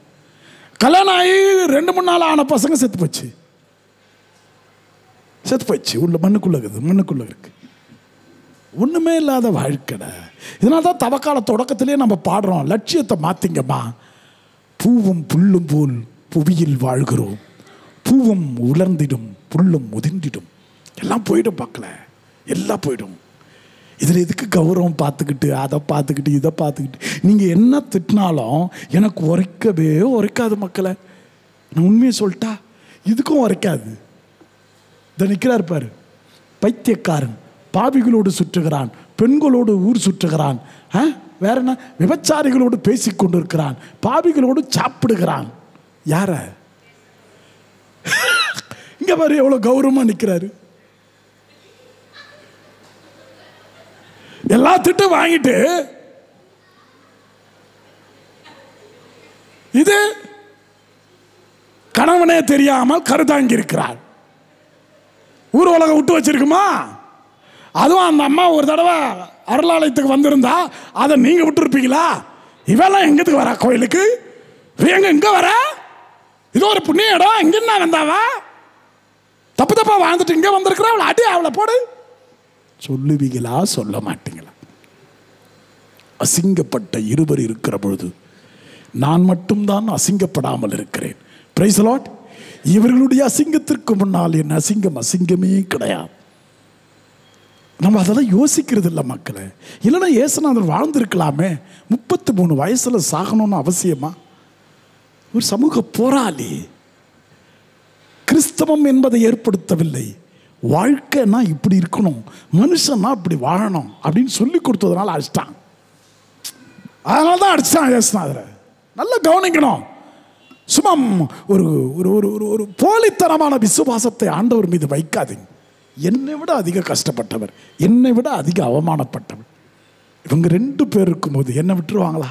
கல்யாணம் ஆகி 2-3 நாள் ஆன பசங்க செத்து போச்சு, செத்து போயிடுச்சு. உள்ள மண்ணுக்குள்ள இருக்குது, மண்ணுக்குள்ள இருக்கு. ஒண்ணுமே இல்லாத வாழ்க்கை. இதனால தான் தவக்கால தொடக்கத்திலே நம்ம பாடுறோம், லட்சியத்தை மாத்திங்கம்மா. பூவும் புல்லும் போல் புவியில் வாழ்கிறோம், பூ பூவும் உலர்ந்திடும், புல்லும் உதிர்ந்திடும், எல்லாம் போயிடும். பார்க்கல, எல்லாம் போயிடும். இதில் எதுக்கு கௌரவம் பார்த்துக்கிட்டு, அதை பார்த்துக்கிட்டு, இதை பார்த்துக்கிட்டு? நீங்கள் என்ன திட்டினாலும் எனக்கு உரைக்கவே உரைக்காது மக்களை. நான் உண்மையை சொல்லிட்டா இதுக்கும் உரைக்காது. இதை நிற்கிறார் பாரு, பைத்தியக்காரன், பாவிகளோடு சுற்றுகிறான், பெண்களோடு ஊர் சுற்றுகிறான், வேற என்ன, விபச்சாரிகளோடு பேசி கொண்டிருக்கிறான், பாவிகளோடு சாப்பிடுகிறான். யார இங்க பாரு, எவ்வளவு கௌரவமா நிற்கிறாரு. எல்லா திட்டம் வாங்கிட்டு இது கணவனே தெரியாமல் கருதாங்கி இருக்கிறார். ஊர் உலகம் விட்டு வச்சிருக்குமா? அதுவும் அந்த அம்மா ஒரு தடவை அருளாலயத்துக்கு வந்திருந்தா அதை நீங்க விட்டு இருப்பீங்களா? இவெல்லாம் எங்கத்துக்கு வரா கோயிலுக்கு? எங்க வர? இது ஒரு புண்ணிய இடம், இங்க என்ன வந்தாவா? தப்பு தப்பா வாழ்ந்துட்டு இங்க வந்திருக்கிறா, அவளை அடி, அவளை போடு சொல்லுவீங்களா? சொல்ல மாட்டீங்களா? அசிங்கப்பட்ட இருவர் இருக்கிற பொழுது நான் மட்டும்தான் அசிங்கப்படாமல் இருக்கிறேன். Price the Lord. இவர்களுடைய அசிங்கத்திற்கு முன்னால் என் அசிங்கம் அசிங்கமே கிடையாது. நம்ம அதெல்லாம் யோசிக்கிறது இல்லை மக்களே. இல்லைன்னா இயேசுநாதர் வாழ்ந்திருக்கலாமே. 33 வயசுல சாகணும்னு அவசியமா? ஒரு சமூக போராளி, கிறிஸ்தவம் என்பதை ஏற்படுத்தவில்லை. வாழ்க்கைன்னா இப்படி இருக்கணும், மனுஷன்னா இப்படி வாழணும் அப்படின்னு சொல்லி கொடுத்ததுனால அடிச்சிட்டான். அதனால தான் அடிச்சிட்டான் இயேசுநாதரை. நல்லா கவனிக்கணும். சும்மா ஒரு ஒரு ஒரு போலித்தனமான விசுவாசத்தை ஆண்டவர் மீது வைக்காதீங்க. என்னை விட அதிக கஷ்டப்பட்டவர், என்னை விட அதிக அவமானப்பட்டவர். இவங்க 2 பேர் இருக்கும்போது என்னை விட்டுருவாங்களா?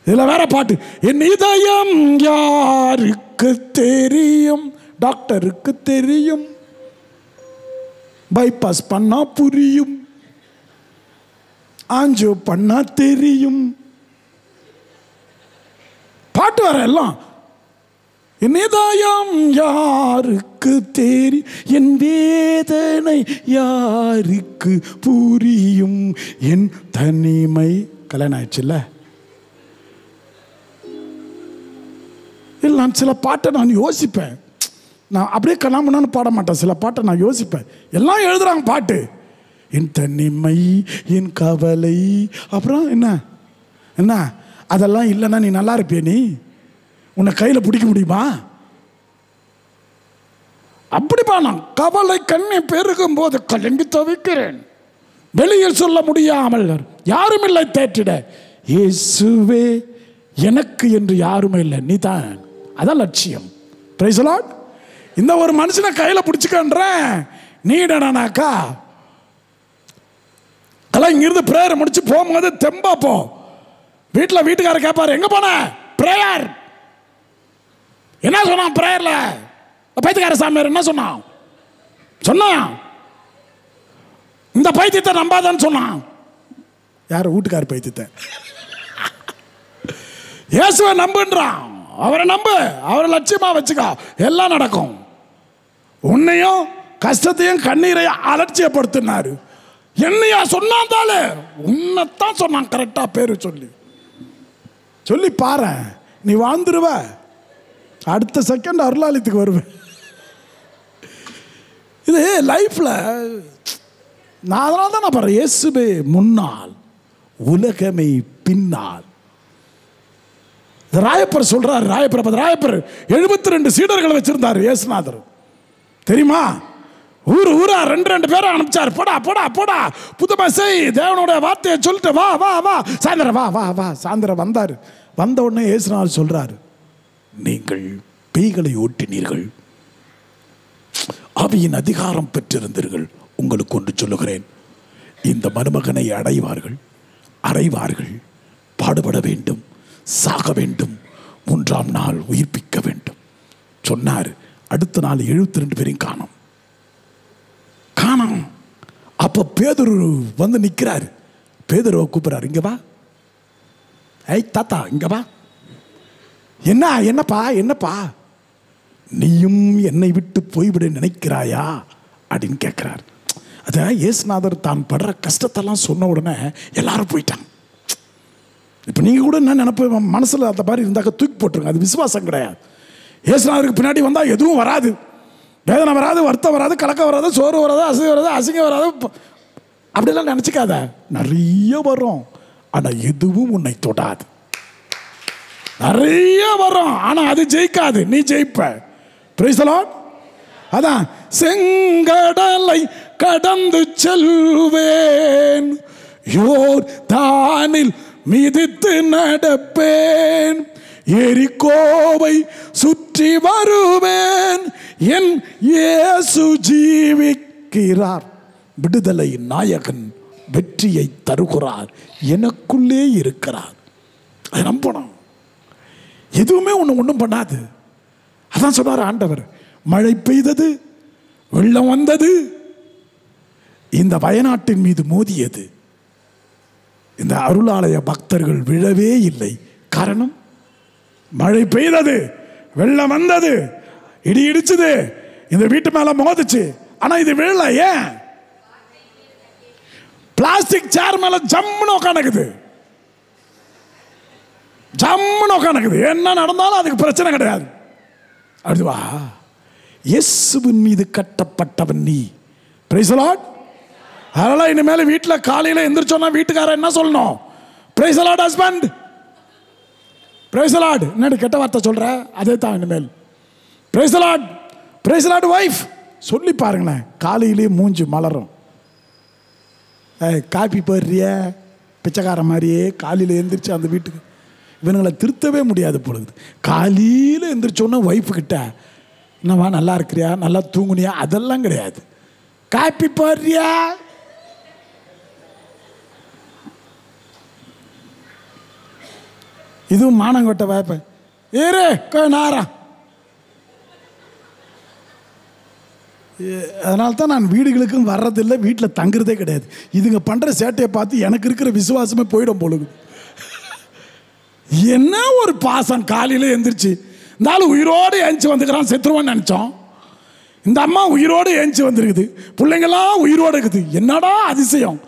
இதில் வேற பாட்டு, என் இதயம் யாருக்கு தெரியும், டாக்டருக்கு தெரியும், பைபாஸ் பண்ணா புரியும், ஆஞ்சோ பண்ணா தெரியும். பாட்டு வர எல்லாம். என் இதயம் யாருக்கு தெரியும், என் வேதனை யாருக்கு புரியும், என் தனிமை. கல்யாணம் ஆயிடுச்சுல்ல? இல்லை, நான் சில பாட்டை நான் யோசிப்பேன். நான் அப்படியே கலாமண்ணான்னு பாட மாட்டேன். சில பாட்டை நான் யோசிப்பேன். எல்லாம் எழுதுறாங்க பாட்டு. என் தனிமை, என் கவலை, அப்புறம் என்ன என்ன அதெல்லாம் இல்லைன்னா நீ நல்லா இருப்பிய? நீ உன்னை கையில் பிடிக்க முடியுமா? அப்படிப்பா நான் கவலை கண்ணை பெருகும் போது கலங்கி தவிக்கிறேன், வெளியில் சொல்ல முடியாமல் யாரும் இல்லை தேற்றிட, இயேசுவே எனக்கு என்று யாருமே இல்லை, நீ தான். அதான் லட்சியம். Price the Lord. இந்த ஒரு மனுஷனை கையில் பிடிச்சிக்கன்ற நீ என்னடானாக்கா, அதெல்லாம் இங்கிருந்து பிரேயர் முடிச்சு போகும்போது தெம்பா போ. வீட்டில் வீட்டுக்காரர் கேட்பாரு, எங்க போன? பிரேயர். என்ன சொன்னான் பிரேயர்ல? பைத்தியக்கார சாமியார் என்ன சொன்னான்? இந்த பைத்தியத்தை நம்பாதான்னு சொன்னான். யார்? வீட்டுக்கார பைத்தியத்தை. இயேசுவை நம்புன்றான். அவரை நம்பு, அவரை லட்சியமா வச்சுக்கோ, எல்லாம் நடக்கும். உன்னையும் கஷ்டத்தையும் கண்ணீரையும் அலட்சியப்படுத்தினாரு. என்னையா சொன்னாந்தாலே? உன்னைத்தான் சொன்னான். கரெக்டா பேரு சொல்லி சொல்லி பாரு, நீ வாழ்ந்துருவ. அடுத்த செகண்ட் அருளாலயத்துக்கு வருவேன். இது லைஃப்ல நான் அதனால தான் நான் பாரு, இயேசுவே முன்னால் உலகமே பின்னால். ராயப்பர் சொல்றாரு, ராயப்பர் 72 சீடர்களை வச்சிருந்தாரு இயேசுநாதர். தெரியுமா? ஊரா 2 பேரை அனுப்பிச்சார். போடா போடா போடா, புதுமை செய், தேவனோட வார்த்தையை சொல்லிட்டு வா வா வா, சாயந்தரம் வா வா வா. சாயந்தரம் வந்தார். வந்த உடனே இயேசுநாதர் சொல்றாரு, நீங்கள் பேய்களை ஓட்டினீர்கள், ஆவியின் அதிகாரம் பெற்றிருந்தீர்கள். உங்களுக்கு ஒன்று சொல்லுகிறேன், இந்த மருமகனை அறைவார்கள், பாடுபட வேண்டும், சாக வேண்டும், 3ஆம் நாள் உயிர்ப்பிக்க வேண்டும் சொன்னார். அடுத்த நாள் 72 பேரையும் காணோம். அப்ப பேதுரு வந்து நிற்கிறார். பேதுருவை கூப்பிடுறாரு, இங்க வா. ஐய் தாத்தா, இங்க வா. என்னப்பா நீயும் என்னை விட்டு போய்விட நினைக்கிறாயா அப்படின்னு கேட்கிறார். அத இயேசுநாதர் தான் படுற கஷ்டத்தெல்லாம் சொன்ன உடனே எல்லாரும் போயிட்டாங்க. இப்போ நீங்கள் கூட என்ன நினைப்பு மனசில் அந்த மாதிரி இருந்தாக்க தூக்கி போட்டுருங்க. அது விசுவாசம் கிடையாது. இயேசுநாதருக்கு பின்னாடி வந்தால் எதுவும் வராது. வேதனை வராது, வருத்தம் வராது, கலக்கம் வராது, சோறு வராது, அசதி வராது, அசிங்கம் வராது. அப்படிலாம் நினச்சிக்காத. நிறைய வரும், ஆனால் எதுவும் உன்னை தொடாது. நிறைய வரும், ஆனால் அது ஜெயிக்காது, நீ ஜெயிப்ப. Price the Lord. அதான் செங்கடலை கடந்து செல்வேன், யோர்தானில் மிதித்து நடப்பேன், எரிகோவை சுற்றி வருவேன், என் இயேசு ஜீவிக்கிறார், விடுதலை நாயகன் வெற்றியை தருகிறார், எனக்குள்ளே இருக்கிறார். அதை நம்பணும். எதுவுமே ஒன்றும் பண்ணாது. அதான் சொன்னார் ஆண்டவர். மழை பெய்தது, வெள்ளம் வந்தது, இந்த வயநாட்டின் மீது மோதியது. இந்த அருளாலய பக்தர்கள் விழவே இல்லை. காரணம், மழை பெய்தது, வெள்ளம் வந்தது, இடி இடிச்சது, இந்த வீட்டு மேல மோதிச்சு, ஆனா இது விழல. ஏன்? பிளாஸ்டிக் சேர் மேல ஜம்முன்னு உட்காந்துக்குது, ஜம்முன்னு உட்காந்துக்குது. என்ன நடந்தாலும் அதுக்கு பிரச்சனை கிடையாது. அதுவா இயேசுவின் மீது கட்டப்பட்டவன் நீ. Price the Lord. அதனால இனிமேல் வீட்டில் காலையில் எந்திரிச்சோன்னா வீட்டுக்காரர் என்ன சொல்லணும்? Price the Lord husband, price the Lord. என்னடி கெட்ட வார்த்தை சொல்ற? அதே தான் இனிமேல். Price the Lord, price the Lord wife சொல்லி பாருங்களேன். காலையிலேயே மூஞ்சி மலரும். காப்பி போடுறிய பிச்சைக்கார மாதிரியே காலையில் எந்திரிச்சு அந்த வீட்டுக்கு இவனுங்களை திருத்தவே முடியாது பொழுது. காலையில் எந்திரிச்சோன்னா ஒய்ஃபு கிட்ட என்னவா நல்லா இருக்கிறியா, நல்லா தூங்குனியா, அதெல்லாம் கிடையாது. காப்பி போடுறியா, இதுவும் மானங்கொட்ட வாய்ப்ப ஏறு நேரம். அதனால தான் நான் வீடுகளுக்கும் வர்றதில்லை, வீட்டில் தங்குறதே கிடையாது. இதுங்க பண்ணுற சேட்டையை பார்த்து எனக்கு இருக்கிற விசுவாசமே போயிடும் பொழுது. என்ன ஒரு பாசம். காலையில் எந்திரிச்சு இந்த ஆள் உயிரோடு ஏஞ்சி வந்துக்கிறான், செத்துருவான்னு நினச்சோம். இந்த அம்மா உயிரோடு ஏஞ்சி வந்திருக்குது, பிள்ளைங்களாம் உயிரோடு இருக்குது. என்னடா அதிசயம்.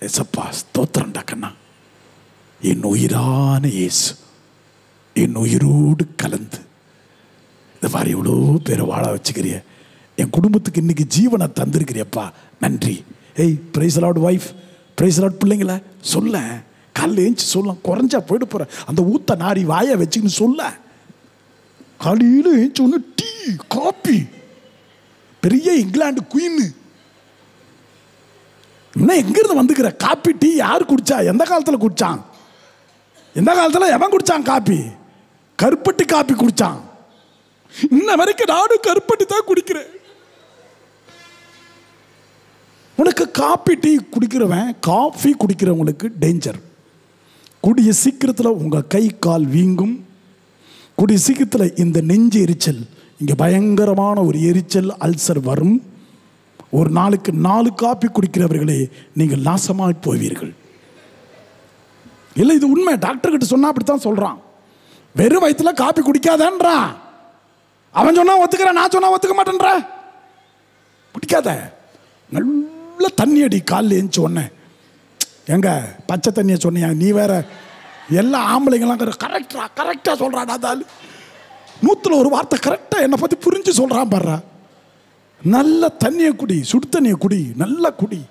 ஏசப்பா ஸ்தோத்திரம்டா கண்ணா. என் உயிரான இயேசு என் உயிரோடு கலந்து இந்த மாதிரி எவ்வளோ பேரை வாழ வச்சுக்கிறிய, என் குடும்பத்துக்கு இன்னைக்கு ஜீவனை தந்திருக்கிறியப்பா, நன்றி. ஏய் price the Lord wife, price the Lord பிள்ளைங்கள சொல்ல, காலையில் ஏஞ்சி சொல்லலாம். குறைஞ்சா போயிட்டு போகிற அந்த ஊத்த நாரி வாயை வச்சுக்கின்னு சொல்ல. காலையில் ஏஞ்சி ஒன்று டீ காப்பி, பெரிய இங்கிலாந்து குயின். இன்னும் எங்கிருந்து வந்துக்கிற காப்பி டீ யார் குடிச்சா? எந்த காலத்தில் குடிச்சான்? எந்த காலத்தில் எவன் குடிச்சான் காப்பி? கருப்பட்டி காப்பி குடிச்சான். இன்ன வரைக்கும் நானும் கருப்பட்டி தான் குடிக்கிறேன். உனக்கு காப்பி டீ குடிக்கிறவன், காஃபி குடிக்கிறவங்களுக்கு டேஞ்சர். கூடிய சீக்கிரத்தில் உங்கள் கை கால் வீங்கும். கூடிய சீக்கிரத்தில் இந்த நெஞ்சு எரிச்சல், இங்கே பயங்கரமான ஒரு எரிச்சல் அல்சர் வரும். ஒரு நாளுக்கு 4 காப்பி குடிக்கிறவர்களே நீங்கள் நாசமாக போவீர்கள். இல்லை, இது உண்மை. டாக்டர்கிட்ட சொன்னா அப்படித்தான் சொல்றான். வெறும் வயிற்றுல காப்பி குடிக்காதன்றான். அவன் சொன்னா ஒத்துக்கிற, நான் சொன்னா ஒத்துக்க மாட்டேன்ற. குடிக்காத, நல்ல தண்ணி அடி. காலில் எழுந்துச்சு ஒன்று எங்க பச்சை தண்ணியை சொன்னியா நீ? வேற எல்லா ஆம்பளைங்களாம் கரெக்டாக சொல்கிறான். அதால் 100ல் 1 வார்த்தை கரெக்டாக என்னை பற்றி புரிஞ்சு சொல்கிறான் பாடுறா. நல்ல தண்ணியை குடி, சுடு தண்ணியை குடி, நல்லா குடி.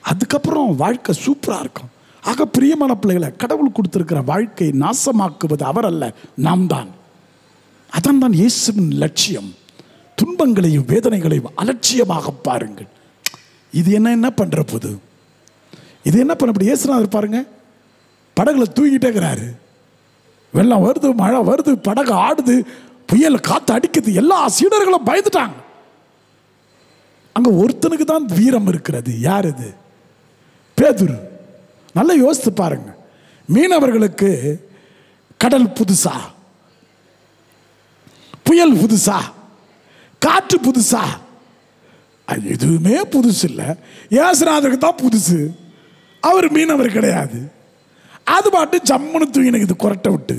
அதுக்கப்புறம் வாழ்க்கை சூப்பராக இருக்கும். ஆக பிரியமான பிள்ளைகளை, கடவுள் கொடுத்திருக்கிற வாழ்க்கையை நாசமாக்குவது அவர் அல்ல, நாம் தான். அதான் தான் இயேசுவின் லட்சியம். துன்பங்களையும் வேதனைகளையும் அலட்சியமாக பாருங்கள். இது என்ன பண்ற போது? இது என்ன பண்ண? இயேசுநாதர் பாருங்க, படகுல தூங்கிட்டே இருக்கிறாரு. வெள்ளம் வருது, மழை வருது, படகு ஆடுது, புயல் காத்து அடிக்குது. எல்லா சீடர்களும் பயந்துட்டாங்க. அங்க ஒருத்தனுக்கு தான் வீரம் இருக்கிறது. யார் இது? பேதுரு. நல்லா யோசித்து பாருங்க. மீனவர்களுக்கு கடல் புதுசா, புயல் புதுசா, காற்று புதுசா? அது எதுவுமே புதுசு இல்லை. இயேசுநாதருக்கு தான் புதுசு. அவர் மீனவர் கிடையாது. அது பாட்டு ஜம்முன்னு தூங்கினுக்குது கொரட்டை விட்டு.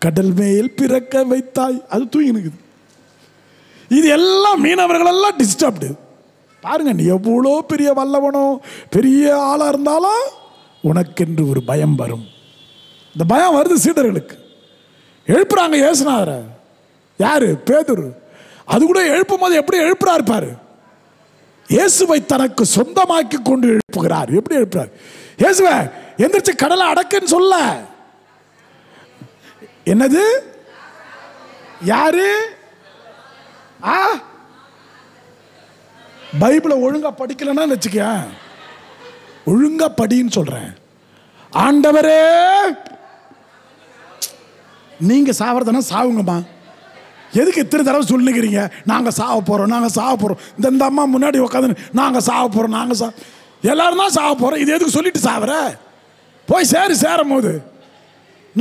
கடல் மேல் பிறக்க வைத்தாய், அது தூங்கினுக்குது. இது எல்லாம் மீனவர்கள் எல்லாம் டிஸ்டர்ப்டு. பாருங்க, நீ எவ்வளோ பெரிய வல்லவனோ பெரிய ஆளாக இருந்தாலும் உனக்கென்று ஒரு பயம் வரும். இந்த பயம் வருது சீடர்களுக்கு. எழுப்புறாங்க இயேசுநாதரை. யாரு? பேதுரு. அது கூட எழுப்பும் போது எப்படி எழுப்புறாரு பாரு. இயேசுவை தனக்கு சொந்தமாக்கி கொண்டு எழுப்புகிறார். எப்படி எழுப்புறார்? இயேசுவை எந்திரிச்சு கடலை அடக்குன்னு சொல்ல. என்னது? யாரு? பைபிளை ஒழுங்கா படிக்கலன்னா வச்சுக்க, ஒழுங்கா படின்னு சொல்றேன். ஆண்டவரே, நீங்க சாவறதுனா சாவுங்கம்மா. எதுக்கு இத்தனை தடவை சொல்லுகிறீங்க நாங்க சாவ போறோம், நாங்க சாவ போறோம்? இந்த அம்மா முன்னாடி உட்காந்து நாங்க சாவ போறோம், நாங்க எல்லாரும் தான் சாவ போறோம், இது எதுக்கு சொல்லிட்டு சாவற? போய் சேரும் போது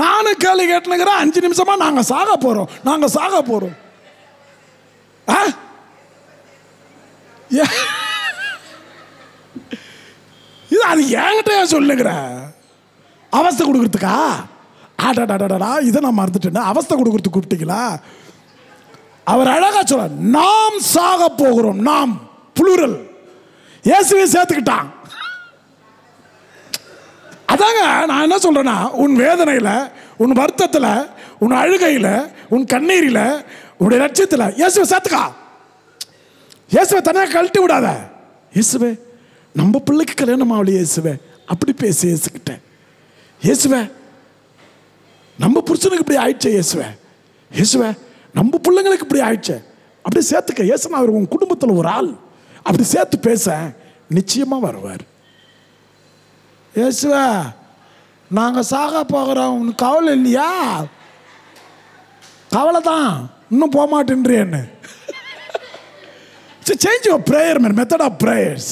நானும் கேள்வி கேட்டுனுங்கிறேன். 5 நிமிஷமா நாங்க சாக போறோம், நாங்க சாக போறோம். இது அது என்கிட்ட சொல்லுங்கிற அவஸ்தை கொடுக்கறதுக்கா? ஆடாடாடா, இதை நான் மறந்துட்டேன். அவஸ்தை கொடுக்கறதுக்கு கூப்பிட்டீங்களா? அவர் அழகா சொல்ற, நாம் சாக போகிறோம். நாம் புளூரல், இயேசுவை சேர்த்துக்கிட்டான். அதாங்க நான் என்ன சொல்றேன்னா, உன் வேதனையில, உன் வருத்தத்தில், உன் அழுகையில், உன் கண்ணீரில், உன்னுடைய லட்சியத்தில் இயேசுவை சேர்த்துக்கா. இயேசுவை தனியாக கழட்டி விடாத. இயேசுவே, நம்ம பிள்ளைக்கு கல்யாணம் ஆகல, இயேசுவே அப்படி பேசு. இயேசுக்கிட்ட, இயேசுவே நம்ம புருஷனுக்கு இப்படி ஆயிடுச்சே, இயேசுவே இயேசுவே நம்ம பிள்ளைங்களுக்கு இப்படி ஆயிடுச்சே, அப்படி சேர்த்துக்க. இயேசுனா அவர் உன் குடும்பத்தில் ஒரு ஆள், அப்படி சேர்த்து பேச நிச்சயமா வருவார். இயேசுவே நாங்க சாக போகிறோம், உனக்கு கவலை இல்லையா? கவலை தான், இன்னும் போக மாட்டேன்றேன்னு. Change your prayer method of prayers.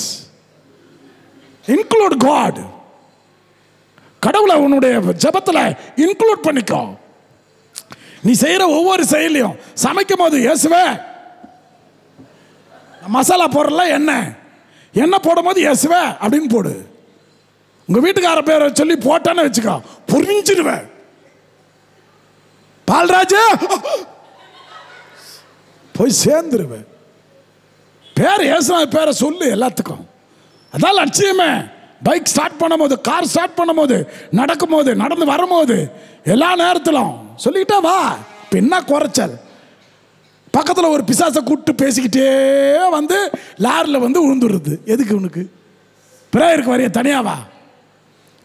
Include God. கடவுளை உன்னுடைய ஜெபத்துல இன்க்ளூட் பண்ணிக்கோ. நீ செய்யற ஒவ்வொரு செயலையும், சமைக்கும் போது இயேசுவே, மசாலா போடல எண்ணெய் போடும் போது இயேசுவே அப்படின்னு போடு. உங்க வீட்டுக்கார பேரை சொல்லி போட்டான்னு வச்சுக்கோ, புரிஞ்சிருவேன். பால்ராஜ் போய் சேர்ந்துருவேன். பேர் இயேசுவா பேரை சொல்லு எல்லாத்துக்கும். அதான் லட்சியமே. பைக் ஸ்டார்ட் பண்ணும் போது, கார் ஸ்டார்ட் பண்ணும் போது, நடக்கும் போது, நடந்து வரும்போது, எல்லா நேரத்திலும் சொல்லிக்கிட்டே வா. இப்போ என்ன குறைச்சல்? பக்கத்தில் ஒரு பிசாசை கூப்பிட்டு பேசிக்கிட்டே வந்து லாரியில் வந்து விழுந்துடுறது. எதுக்கு உனக்கு? பிரேயருக்கு வரைய தனியாவா?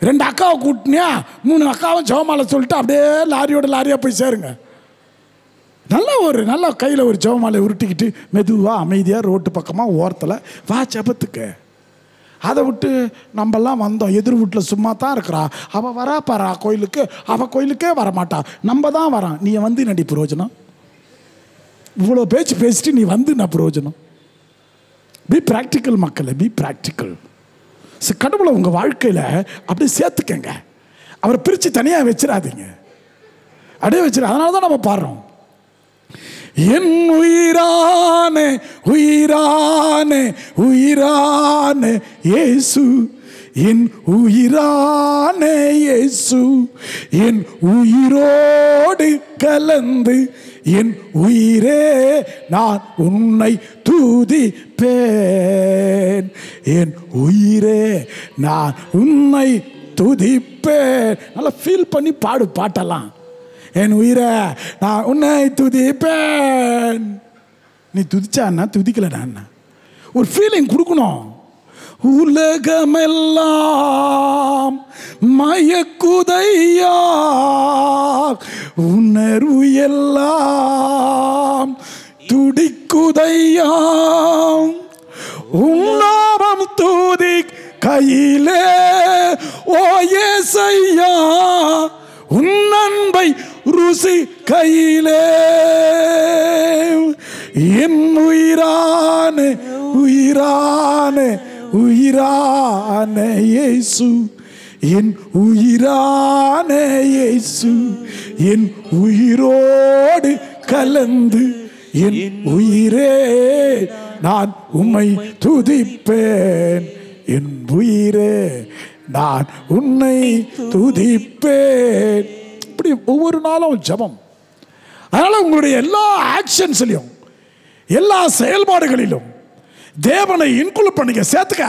2 அக்காவை கூட்டினியா, 3 அக்காவும் ஜெபமாலை சொல்லிட்டு அப்படியே லாரியாக போய் சேருங்க. நல்ல கையில் ஒரு ஜெபமாலை உருட்டிக்கிட்டு மெதுவாக அமைதியாக ரோட்டு பக்கமாக ஓரத்தில் வா ஜெபத்துக்கு. அதை விட்டு நம்மெல்லாம் வந்தோம், எதிர் வீட்டில் சும்மா தான் இருக்கிறா, அவள் வரா பாரா கோயிலுக்கு, அவள் கோயிலுக்கே வரமாட்டா, நம்ம தான் வரான். நீ வந்து நடி பிரயோஜனம்? இவ்வளோ பேச்சு பேசிட்டு நீ வந்து நான் பிரயோஜனம்? பி ப்ராக்டிக்கல் மக்களை, பி ப்ராக்டிக்கல். கடவுளை உங்கள் வாழ்க்கையில் அப்படியே சேர்த்துக்கங்க. அவரை பிரித்து தனியாக வச்சிடாதீங்க, அப்படியே வச்சிட. அதனால தான் நம்ம பாடுறோம், என் உயிரானே உயிரானே உயிரானே இயேசு, என் உயிரானே இயேசு, என் உயிரோடு கலந்து என் உயிரே நான் உன்னை துதிப்பேன், என் உயிரே நான் உன்னை துதிப்பேன். நல்லா ஃபீல் பண்ணி பாடு பாட்டெல்லாம். என் உயிரை நான் உன்னை துதிப்பேன். நீ துதிச்சான்னா துதிக்கலடா, ஒரு ஃபீலிங் கொடுக்கணும். உலகமெல்லாம் மயக்குதையா, உணர்வு எல்லாம் துடிக்குதையா, உன்னாமம் துதி கையிலே ஓ ஏசையா, உன் அன்பை ருசி கையிலே, என் உயிரானே உயிரானே உயிரானே இயேசு, என் உயிரானே இயேசு, என் உயிரோடு கலந்து என் உயிரே நான் உம்மை துதிப்பேன், என் உயிரே நான் உன்னை துதிப்பேன். இப்படி ஒவ்வொரு நாளும் ஜெபம். அதனால உங்களுடைய எல்லா ஆக்ஷன்ஸ்லையும், எல்லா செயல்பாடுகளிலும் தேவனை இன்க்ளூட் பண்ணிக்க, சேர்த்துக்க.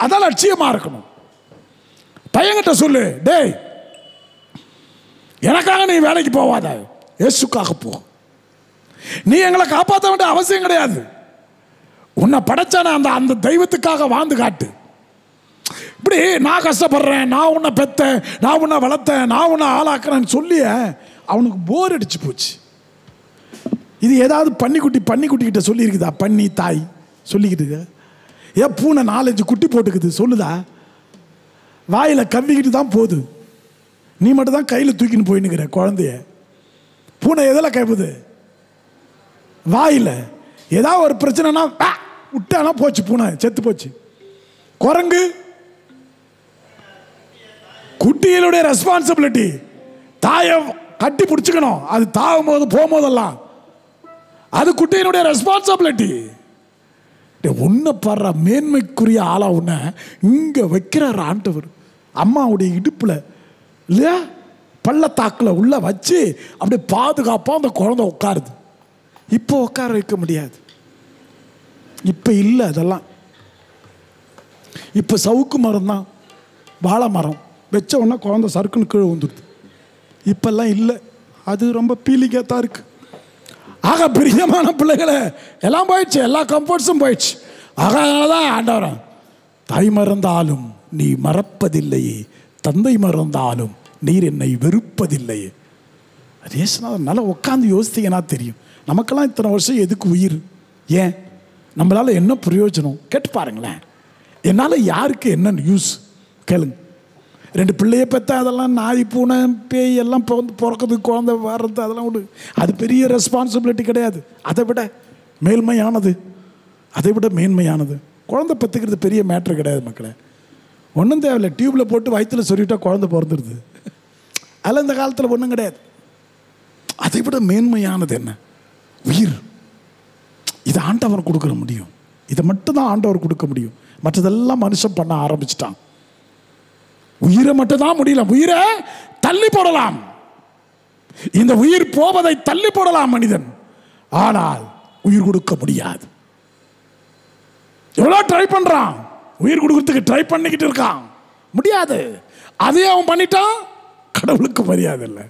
அதான் லட்சியமா இருக்கணும். பையன்கிட்ட சொல்லு, டேய் எனக்காக நீ வேலைக்கு போவாத, இயேசுக்காக போ. நீ எங்களை காப்பாற்ற வேண்டிய அவசியம் கிடையாது. உன்னை படைச்சான அந்த அந்த தெய்வத்துக்காக வாழ்ந்து காட்டு. இப்படி நான் கஷ்டப்படுறேன், நான் உன்னை பெத்தேன், நான் உன்னை வளர்த்தேன், நான் உன்னை ஆளாக்குறேன்னு சொல்லி அவனுக்கு போர் அடிச்சு போச்சு. இது ஏதாவது பன்னிக்குட்டிக்கிட்ட சொல்லியிருக்குதா? பன்னி தாய் சொல்லிக்கிட்டு ஏன் பூனை 4-5 குட்டி போட்டுக்குது சொல்லுதா? வாயில் கவ்விக்கிட்டு தான் போகுது. நீ மட்டும் தான் கையில் தூக்கின்னு போயின்னுக்கிற குழந்தைய. பூனை எதில் கவுது? வாயில். ஏதாவது ஒரு பிரச்சனைனா விட்டானா போச்சு, பூனை செத்து போச்சு. குரங்கு குட்டிகளுடைய ரெஸ்பான்சிபிலிட்டி, தாயை கட்டி பிடிச்சிக்கணும். அது தாவும் போது போகும்போதெல்லாம் அது குட்டியினுடைய ரெஸ்பான்சிபிலிட்டி. உன்னை பாடுற மேன்மைக்குரிய ஆளா உன்னை இங்கே வைக்கிறார் ஆண்டவர். அம்மாவுடைய இடுப்பில் இல்லையா பள்ளத்தாக்கில் உள்ள வச்சு அப்படியே பாதுகாப்பாக அந்த குழந்தை உட்காருது. இப்போ உட்கார வைக்க முடியாது, இப்போ இல்லை. அதெல்லாம் இப்போ சவுக்கு மரம் தான், வாழை மரம் வச்ச உடனே குழந்தை சறுக்குன்னு கீழே வந்துடுது. இப்பெல்லாம் இல்லை, அது ரொம்ப பீலிங்காக தான் இருக்கு. ஆக பிரியமான பிள்ளைகளை எல்லாம் போயிடுச்சு, எல்லா கம்ஃபர்ட்ஸும் போயிடுச்சு. ஆக அதனால தான் ஆண்டவரன் தாய் மறந்தாலும் நீ மறப்பதில்லையே, தந்தை மறந்தாலும் நீர் என்னை வெறுப்பதில்லையே. அது நல்லா உட்காந்து யோசித்தீங்கன்னா தெரியும். நமக்கெல்லாம் இத்தனை வருஷம் எதுக்கு உயிர்? ஏன்? நம்மளால் என்ன பிரயோஜனம்? கேட்டு பாருங்களேன். என்னால் யாருக்கு என்ன யூஸ் கேளுங்க. 2 பிள்ளையை பெற்ற அதெல்லாம் நாய் பூனை பேய் எல்லாம் பிறக்குது, குழந்தை வர்றது, அதெல்லாம் விடு. அது பெரிய ரெஸ்பான்சிபிலிட்டி கிடையாது. அதை விட மேன்மையானது, அதை விட மேன்மையானது குழந்தை பெற்றுக்கிறது பெரிய மேட்ரு கிடையாது மக்களே. ஒன்றும் தேவையில்லை, டியூப்பில் போட்டு வயிற்றில் சொல்லிவிட்டா குழந்தை பிறந்துடுது. அதில் இந்த காலத்தில் ஒன்றும் கிடையாது. அதை விட மேன்மையானது என்ன? உயிர். இது ஆண்டவர் கொடுக்க முடியும். இதை மட்டும்தான் ஆண்டவர் கொடுக்க முடியும். மற்றதெல்லாம் மனுஷன் பண்ண ஆரம்பிச்சிட்டான். உயிரை மட்டும் தான் முடியல. உயிரை தள்ளி போடலாம், இந்த உயிர் போவதை தள்ளி போடலாம் மனிதன், ஆனால் உயிர் கொடுக்க முடியாது. எவ்வளோ ட்ரை பண்றான், உயிர் கொடுக்கறதுக்கு ட்ரை பண்ணிக்கிட்டு இருக்கான், முடியாது. அதையே அவன் பண்ணிட்டான், கடவுளுக்கு மரியாதை இல்லை.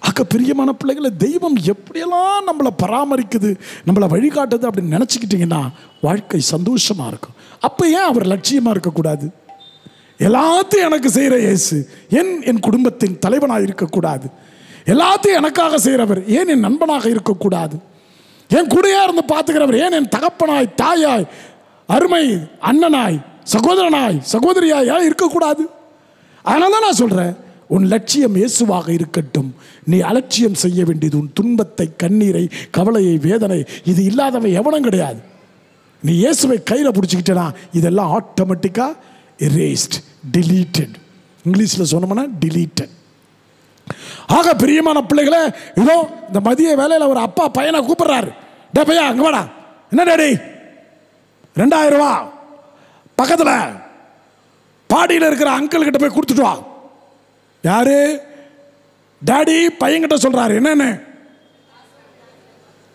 அக்க பிரியமான பிள்ளைகளை தெய்வம் எப்படியெல்லாம் நம்மளை பராமரிக்குது, நம்மளை வழிகாட்டுது அப்படின்னு நினச்சிக்கிட்டிங்கன்னா வாழ்க்கை சந்தோஷமா இருக்கும். அப்போ ஏன் அவர் லட்சியமாக இருக்கக்கூடாது? எல்லாத்தையும் எனக்கு செய்கிற இயேசு ஏன் என் குடும்பத்தின் தலைவனாக இருக்கக்கூடாது? எல்லாத்தையும் எனக்காக செய்கிறவர் ஏன் என் நண்பனாக இருக்கக்கூடாது? என் கூடையா இருந்து பார்த்துக்கிறவர் ஏன் என் தகப்பனாய், தாயாய், அருமை அண்ணனாய், சகோதரனாய், சகோதரியாய் இருக்கக்கூடாது? அதனால தான் நான் சொல்கிறேன், உன் லட்சியம் இயேசுவாக இருக்கட்டும். நீ அலட்சியம் செய்ய வேண்டியது உன் துன்பத்தை, கண்ணீரை, கவலையை, வேதனை, இது இல்லாதவை எவனும் கிடையாது. நீ இயேசுவை கையில் பிடிச்சிக்கிட்டேனா இதெல்லாம் ஆட்டோமேட்டிக்காக erased, deleted. இங்கிலீஷில் சொன்னோம்னா deleted. ஆக பிரியமான பிள்ளைகளே, இதோ இந்த மதிய வேலையில் ஒரு அப்பா பையனை கூப்பிடுறாரு. டே பையா அங்கே வாடா. என்ன டேடி? 2000 ரூபா பக்கத்தில் பாடியில் இருக்கிற அங்கிள் கிட்ட போய் கொடுத்துட்டு வா. யாரு? டாடி பையன்கிட்ட சொல்றாரு. என்னன்னு?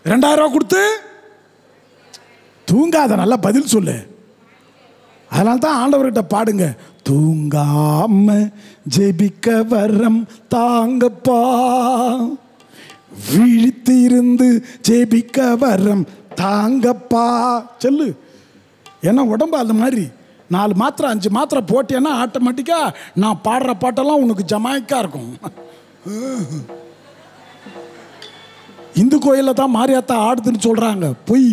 2000 ரூபா கொடுத்து தூங்காத, நல்லா பதில் சொல்லு. அதனால தான் ஆண்டவர்கிட்ட பாடுங்க, தூங்காம ஜெபிக்க வரம் தாங்கப்பா, விழித்து இருந்து ஜெபிக்க வரம் தாங்கப்பா சொல்லு. ஏன்னா உடம்பு அந்த மாதிரி 4 மாத்திரை 5 மாத்திரை போட்டேன்னா ஆட்டோமேட்டிக்காக நான் பாடுற பாட்டெல்லாம் உனக்கு ஜமாய்க்கா இருக்கும். இந்து கோயிலில் தான் மாரியாத்தா ஆடுதுன்னு சொல்கிறாங்க, பொய்.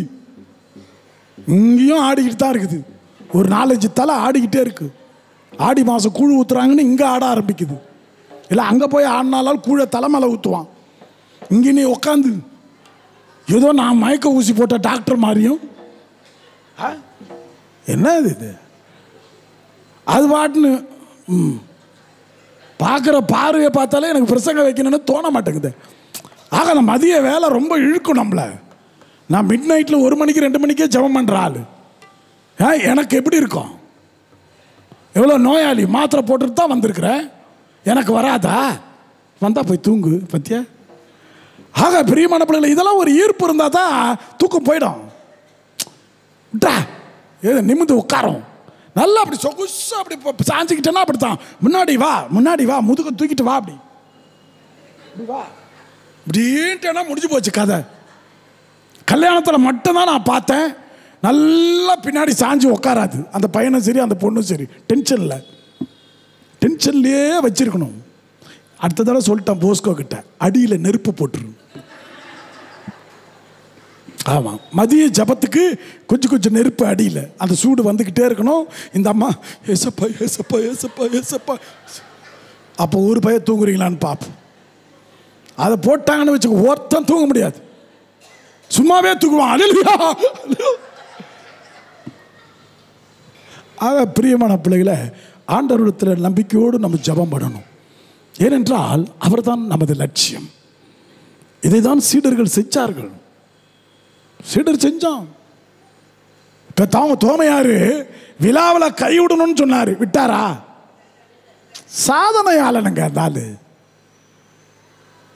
இங்கேயும் ஆடிக்கிட்டு தான் இருக்குது. ஒரு 4-5 தலை ஆடிக்கிட்டே இருக்கு. ஆடி மாதம் கூழ் ஊற்றுறாங்கன்னு இங்கே ஆட ஆரம்பிக்குது. இல்லை அங்கே போய் ஆடினாலும் கூழை தலை மேலே ஊற்றுவான். இங்கே நீ உட்காந்து ஏதோ நான் மயக்க ஊசி போட்ட டாக்டர் மாதிரியும் என்ன இது? அது பாட்டுன்னு பார்க்குற பார்வையை பார்த்தாலே எனக்கு பிரசங்க வைக்கணும்னு தோண மாட்டேங்குது. ஆக அந்த மதிய வேலை ரொம்ப இழுக்கும் நம்மளை. நான் மிட் நைட்டில் 1 மணிக்கு 2 மணிக்கே ஜெபம் பண்ணுற ஆள். எனக்கு எப்படி இருக்கும்? எவ்வளோ நோயாளி, மாத்திரை போட்டுட்டு தான் வந்திருக்கிறேன், எனக்கு வராதா? வந்தால் போய் தூங்கு பத்தியா. ஆக பிரியமான பிள்ளைகள், இதெல்லாம் ஒரு ஈர்ப்பு இருந்தால் தான் தூக்கம் போயிடும். விட்டா ஏதோ நிமிந்து உட்காரும். நல்லா அப்படி சொகுசு அப்படி சாஞ்சிக்கிட்டேன்னா அப்படித்தான். முன்னாடி வா, முதுக தூக்கிட்டு வா, அப்படி வா அப்படின்ட்டேன்னா முடிஞ்சு போச்சு கதை. கல்யாணத்தில் மட்டும்தான் நான் பார்த்தேன், நல்லா பின்னாடி சாஞ்சு உட்காராது அந்த பையனும் சரி அந்த பொண்ணும் சரி. டென்ஷன்லேயே வச்சிருக்கணும். அடுத்த தடவை சொல்லிட்டேன் போஸ்கோ கிட்ட, அடியில் நெருப்பு போட்டுரு. ஆமாம், மதிய ஜபத்துக்கு கொஞ்சம் நெருப்பு அடியில், அந்த சூடு வந்துக்கிட்டே இருக்கணும். இந்த அம்மா ஏசப்பா ஏசப்பா ஏசப்பா ஏசப்பா, அப்போ ஒரு பையன் தூங்குறீங்களான்னு பார்ப்போம். அதை போட்டாங்கன்னு வச்சுக்கோ, ஒருத்தன் தூங்க முடியாது, சும்மாவே தூங்குவான். ஆக பிரியமான பிள்ளைகளை, ஆண்டவரிடத்தில் நம்பிக்கையோடு நம்ம ஜபம் பண்ணணும். ஏனென்றால் அவர்தான் நமது லட்சியம். இதை தான் சீடர்கள் செஞ்சார்கள். சீடர் செஞ்சான். தோமையாரு விழாவில் கைவிடணும்னு சொன்னாரு, விட்டாரா? சாதனையாளனுங்க அந்த ஆளு.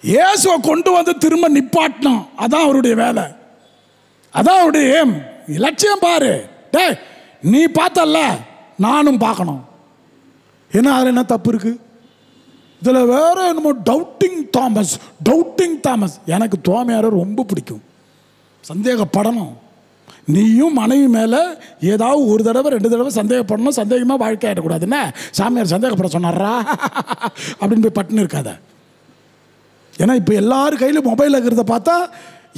இயேசுவை கொண்டு வந்து திரும்ப நிப்பாட்டணும், அதான் அவருடைய வேலை, அதான் அவருடைய ஏம், லட்சியம். பாரு டே, நீ பார்த்தல்ல, நானும் பார்க்கணும். ஏன்னா அதில் என்ன தப்பு இருக்கு? இதில் வேற என்னமோ டவுட்டிங் தாமஸ். எனக்கு தோமையார ரொம்ப பிடிக்கும். சந்தேகப்படணும். நீயும் மனைவி மேலே ஏதாவது ஒரு தடவை 2 தடவை சந்தேகப்படணும். சந்தேகமாக வாழ்க்கை ஆகிடக்கூடாதுன்னு சாமியார் சந்தேகப்பட சொன்னாரா அப்படின்னு போய் பட்டுன்னு இருக்காத. ஏன்னா இப்போ எல்லாரு கையிலும் மொபைல் இருக்கிறத பார்த்தா,